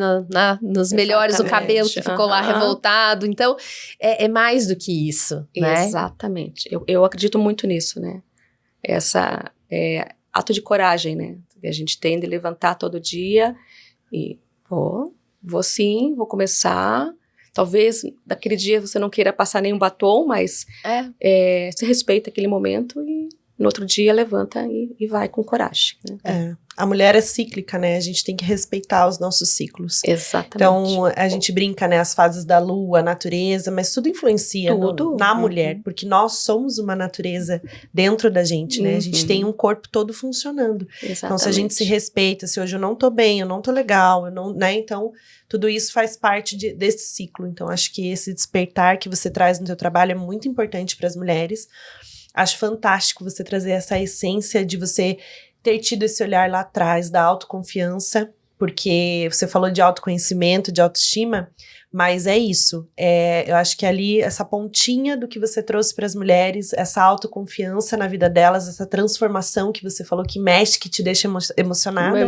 nos melhores, o cabelo que ficou lá voltado, então é mais do que isso, né? Exatamente, eu acredito muito nisso, né? Essa ato de coragem, né? Que a gente tem de levantar todo dia e vou sim, vou começar. Talvez naquele dia você não queira passar nenhum batom, mas você respeita aquele momento e no outro dia levanta e vai com coragem, né? A mulher é cíclica, né? A gente tem que respeitar os nossos ciclos. Exatamente. Então, a gente brinca, né? As fases da lua, a natureza, mas tudo influencia na mulher, porque nós somos uma natureza dentro da gente, né? A gente tem um corpo todo funcionando. Exatamente. Então, se a gente se respeita, se hoje eu não tô bem, eu não tô legal, eu não, né? Então, tudo isso faz parte desse ciclo. Então, acho que esse despertar que você traz no teu trabalho é muito importante para as mulheres. Acho fantástico você trazer essa essência de você ter tido esse olhar lá atrás, da autoconfiança, porque você falou de autoconhecimento, de autoestima, mas é isso. Eu acho que ali, essa pontinha do que você trouxe para as mulheres, essa autoconfiança na vida delas, essa transformação que você falou que mexe, que te deixa emocionada.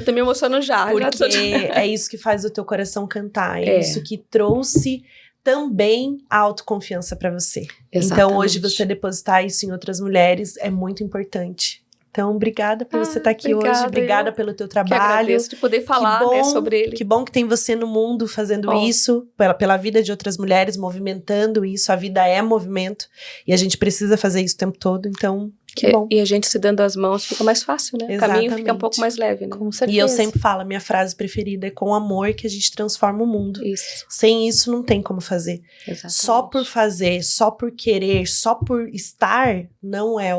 Tô me emocionando já. Porque é isso que faz o teu coração cantar. É isso que trouxe também a autoconfiança para você. Exatamente. Então, hoje, você depositar isso em outras mulheres é muito importante. Então, obrigada por você estar aqui hoje. Obrigada pelo teu trabalho. Que agradeço de poder falar, né, sobre ele. Que bom que tem você no mundo fazendo isso, pela vida de outras mulheres, movimentando isso. A vida é movimento e a gente precisa fazer isso o tempo todo, então, que bom. E a gente se dando as mãos fica mais fácil, né? Exatamente. O caminho fica um pouco mais leve, né? Com certeza. E eu sempre falo, a minha frase preferida é com amor que a gente transforma o mundo. Isso. Sem isso, não tem como fazer. Exatamente. Só por fazer, só por querer, só por estar, não é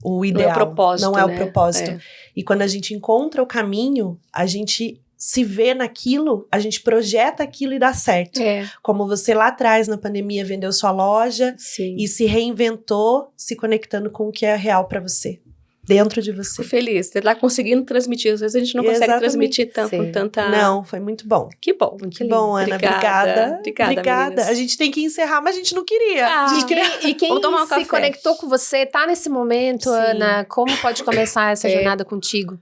o ideal. Não é o propósito, Não é né? o propósito. E quando a gente encontra o caminho, a gente se vê naquilo, a gente projeta aquilo e dá certo. Como você lá atrás, na pandemia, vendeu sua loja e se reinventou, se conectando com o que é real pra você. Dentro de você. Fico feliz. Você tá conseguindo transmitir. Às vezes a gente não consegue transmitir com tanta... Não, foi muito bom. Que bom. Que bom, Ana. Obrigada. Obrigada. A gente tem que encerrar, mas a gente não queria. E quem tomar um se café. conectou com você, tá nesse momento, Ana? Como pode começar essa jornada contigo?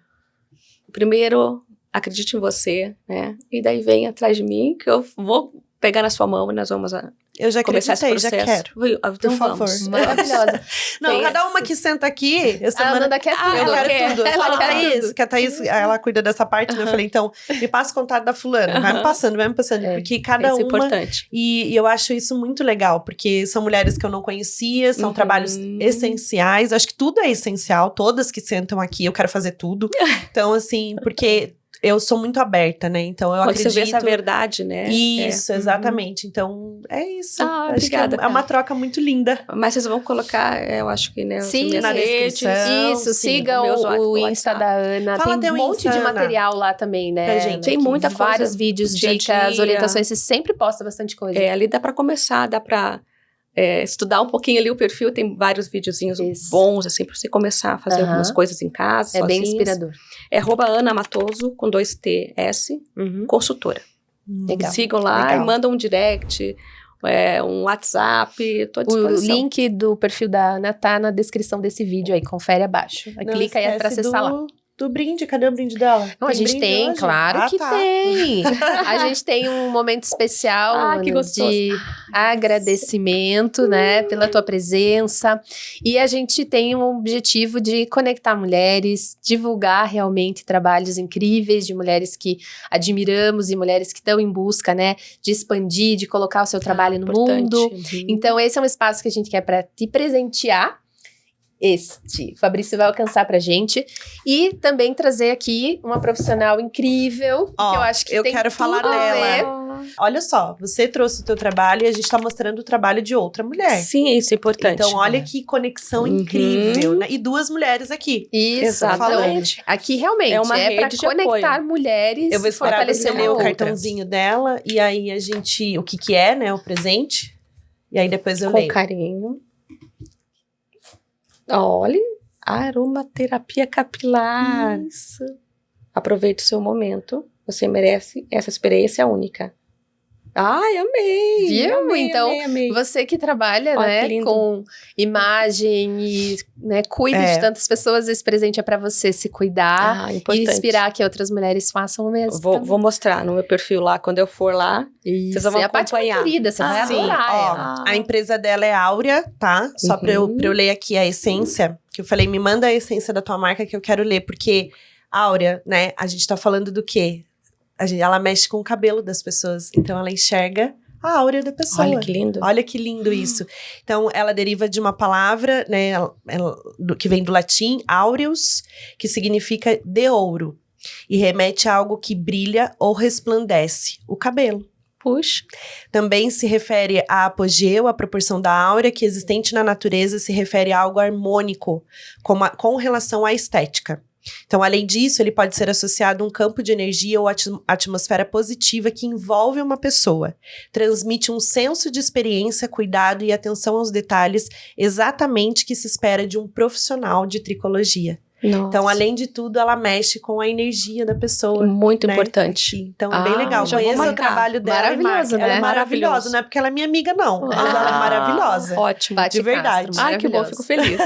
Primeiro, acredite em você, né? E daí vem atrás de mim, que eu vou pegar na sua mão e nós vamos eu já começar esse acreditei, processo. já quero. Então por favor. Maravilhosa. Não, cada uma que senta aqui, A Ana quer tudo. eu quero tudo. Eu Ela falo quer Thaís, tudo. que a Thaís, ela cuida dessa parte, né? Eu falei, então, me passa o contato da fulana. Vai me passando, porque cada Isso é uma... importante. E eu acho isso muito legal, porque são mulheres que eu não conhecia, são trabalhos essenciais. Acho que tudo é essencial, todas que sentam aqui, eu quero fazer tudo. Então, assim, porque... Eu sou muito aberta, né? Então, eu acredito... Quando você vê essa verdade, né? Isso, exatamente. Então, é isso. Acho obrigada, que é uma troca muito linda. Mas vocês vão colocar, eu acho que, né? Sim, na descrição. Isso, siga o Insta da Ana. Fala tem um monte de material lá também, né? gente. Tem muita coisa. Vários vídeos, dicas, orientações. Você sempre posta bastante coisa. Ali dá pra começar, dá pra estudar um pouquinho ali o perfil. Tem vários videozinhos bons, assim, pra você começar a fazer algumas coisas em casa, É bem sozinhas. inspirador. É @Ana_Matoso, com 2 TS, consultora. Legal. Sigam lá e mandam um direct, um WhatsApp, tô à disposição. O link do perfil da Ana tá na descrição desse vídeo aí, confere abaixo. Não Clica aí pra acessar lá. Do brinde, cadê o brinde dela? Não, a gente tem, hoje? claro que tá. tem. A gente tem um momento especial Ana, que gostoso. de agradecimento, né, pela tua presença. E a gente tem um objetivo de conectar mulheres, divulgar realmente trabalhos incríveis de mulheres que admiramos e mulheres que estão em busca, né, de expandir, de colocar o seu trabalho no mundo. Então, esse é um espaço que a gente quer para te presentear. O Fabrício vai alcançar pra gente. E também trazer aqui uma profissional incrível, que eu acho que tem quero tudo falar a ver. dela. Olha só, você trouxe o teu trabalho e a gente tá mostrando o trabalho de outra mulher. Sim, isso é importante. Então, olha que conexão incrível, né? E 2 mulheres aqui. Isso, exatamente. Então, aqui realmente É uma pra rede de conectar apoio. mulheres, Eu vou esperar fortalecer você ler uma o outra. cartãozinho dela e aí a gente... O que é, né? O presente. E aí depois eu Com leio. carinho. Olha, aromaterapia capilar. Isso. Aproveite o seu momento. Você merece essa experiência única. Ai, amei! Viu? Amei, Então, amei. Você que trabalha, Olha, né, que lindo. com imagem e, né, cuida de tantas pessoas, esse presente é pra você se cuidar e importante. inspirar que outras mulheres façam o mesmo. Vou mostrar no meu perfil lá, quando eu for lá. Isso. Vocês vão é a parte mais acompanhar. querida, você vai Sim, adorar ó, ela. a empresa dela é Áurea, tá? Só pra eu ler aqui a essência, que eu falei, me manda a essência da tua marca que eu quero ler, porque Áurea, né, a gente tá falando do quê? Ela mexe com o cabelo das pessoas, então ela enxerga a áurea da pessoa. Olha que lindo. Olha que lindo isso. Então, ela deriva de uma palavra, né, que vem do latim, aureus, que significa de ouro, e remete a algo que brilha ou resplandece, o cabelo. Puxa. Também se refere a apogeu, a proporção da áurea que existente na natureza se refere a algo harmônico, com relação à estética. Então, além disso, ele pode ser associado a um campo de energia ou atmosfera positiva que envolve uma pessoa. Transmite um senso de experiência, cuidado e atenção aos detalhes exatamente que se espera de um profissional de tricologia. Nossa. Então, além de tudo, ela mexe com a energia da pessoa. Muito né? importante. Então, é bem legal. já vou Conheça o marcar. trabalho dela. Maravilhoso, Ela é né? maravilhosa, Maravilhoso. não é porque ela é minha amiga, não. Mas ela é maravilhosa. Ótimo. Bate de verdade. Castro, Ai, que bom, maravilhoso. fico feliz.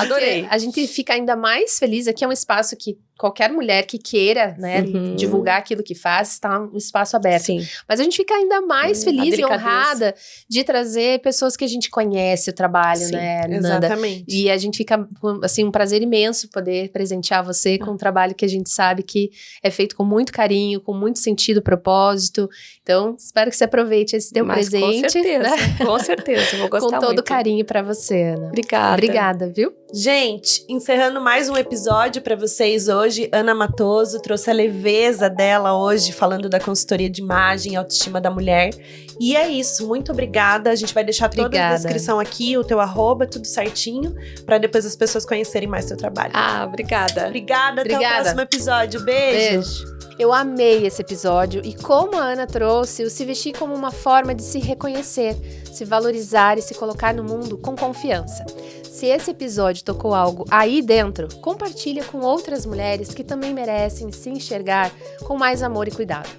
Adorei. A gente fica ainda mais feliz. Aqui é um espaço que qualquer mulher que queira, né, Uhum. divulgar aquilo que faz, está um espaço aberto. Sim. Mas a gente fica ainda mais A feliz e delicadeza. honrada de trazer pessoas que a gente conhece o trabalho, Sim, né, Nanda? Exatamente. E a gente fica, assim, um prazer imenso poder presentear você com um trabalho que a gente sabe que é feito com muito carinho, com muito sentido, propósito. Então, espero que você aproveite esse teu Mas presente. com certeza, né? com certeza. Vou gostar Com todo muito. carinho pra você, Ana. Obrigada. Obrigada, viu? Gente, encerrando mais um episódio para vocês hoje, Ana Matoso trouxe a leveza dela hoje, falando da consultoria de imagem e autoestima da mulher. E é isso, muito obrigada. A gente vai deixar toda a Obrigada. descrição aqui, o teu @, tudo certinho, para depois as pessoas conhecerem mais teu trabalho. Obrigada. Obrigada, até o Obrigada. próximo episódio. Beijo. Beijo. Eu amei esse episódio e como a Ana trouxe, o se vestir como uma forma de se reconhecer, se valorizar e se colocar no mundo com confiança. Se esse episódio tocou algo aí dentro, compartilha com outras mulheres que também merecem se enxergar com mais amor e cuidado.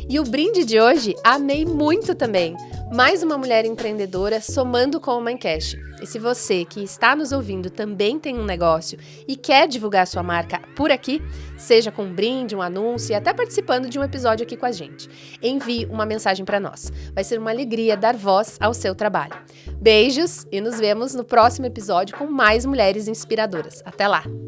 E o brinde de hoje, amei muito também. Mais uma mulher empreendedora somando com o Mindcast. E se você que está nos ouvindo também tem um negócio e quer divulgar sua marca por aqui, seja com um brinde, um anúncio e até participando de um episódio aqui com a gente, envie uma mensagem para nós. Vai ser uma alegria dar voz ao seu trabalho. Beijos e nos vemos no próximo episódio com mais mulheres inspiradoras. Até lá!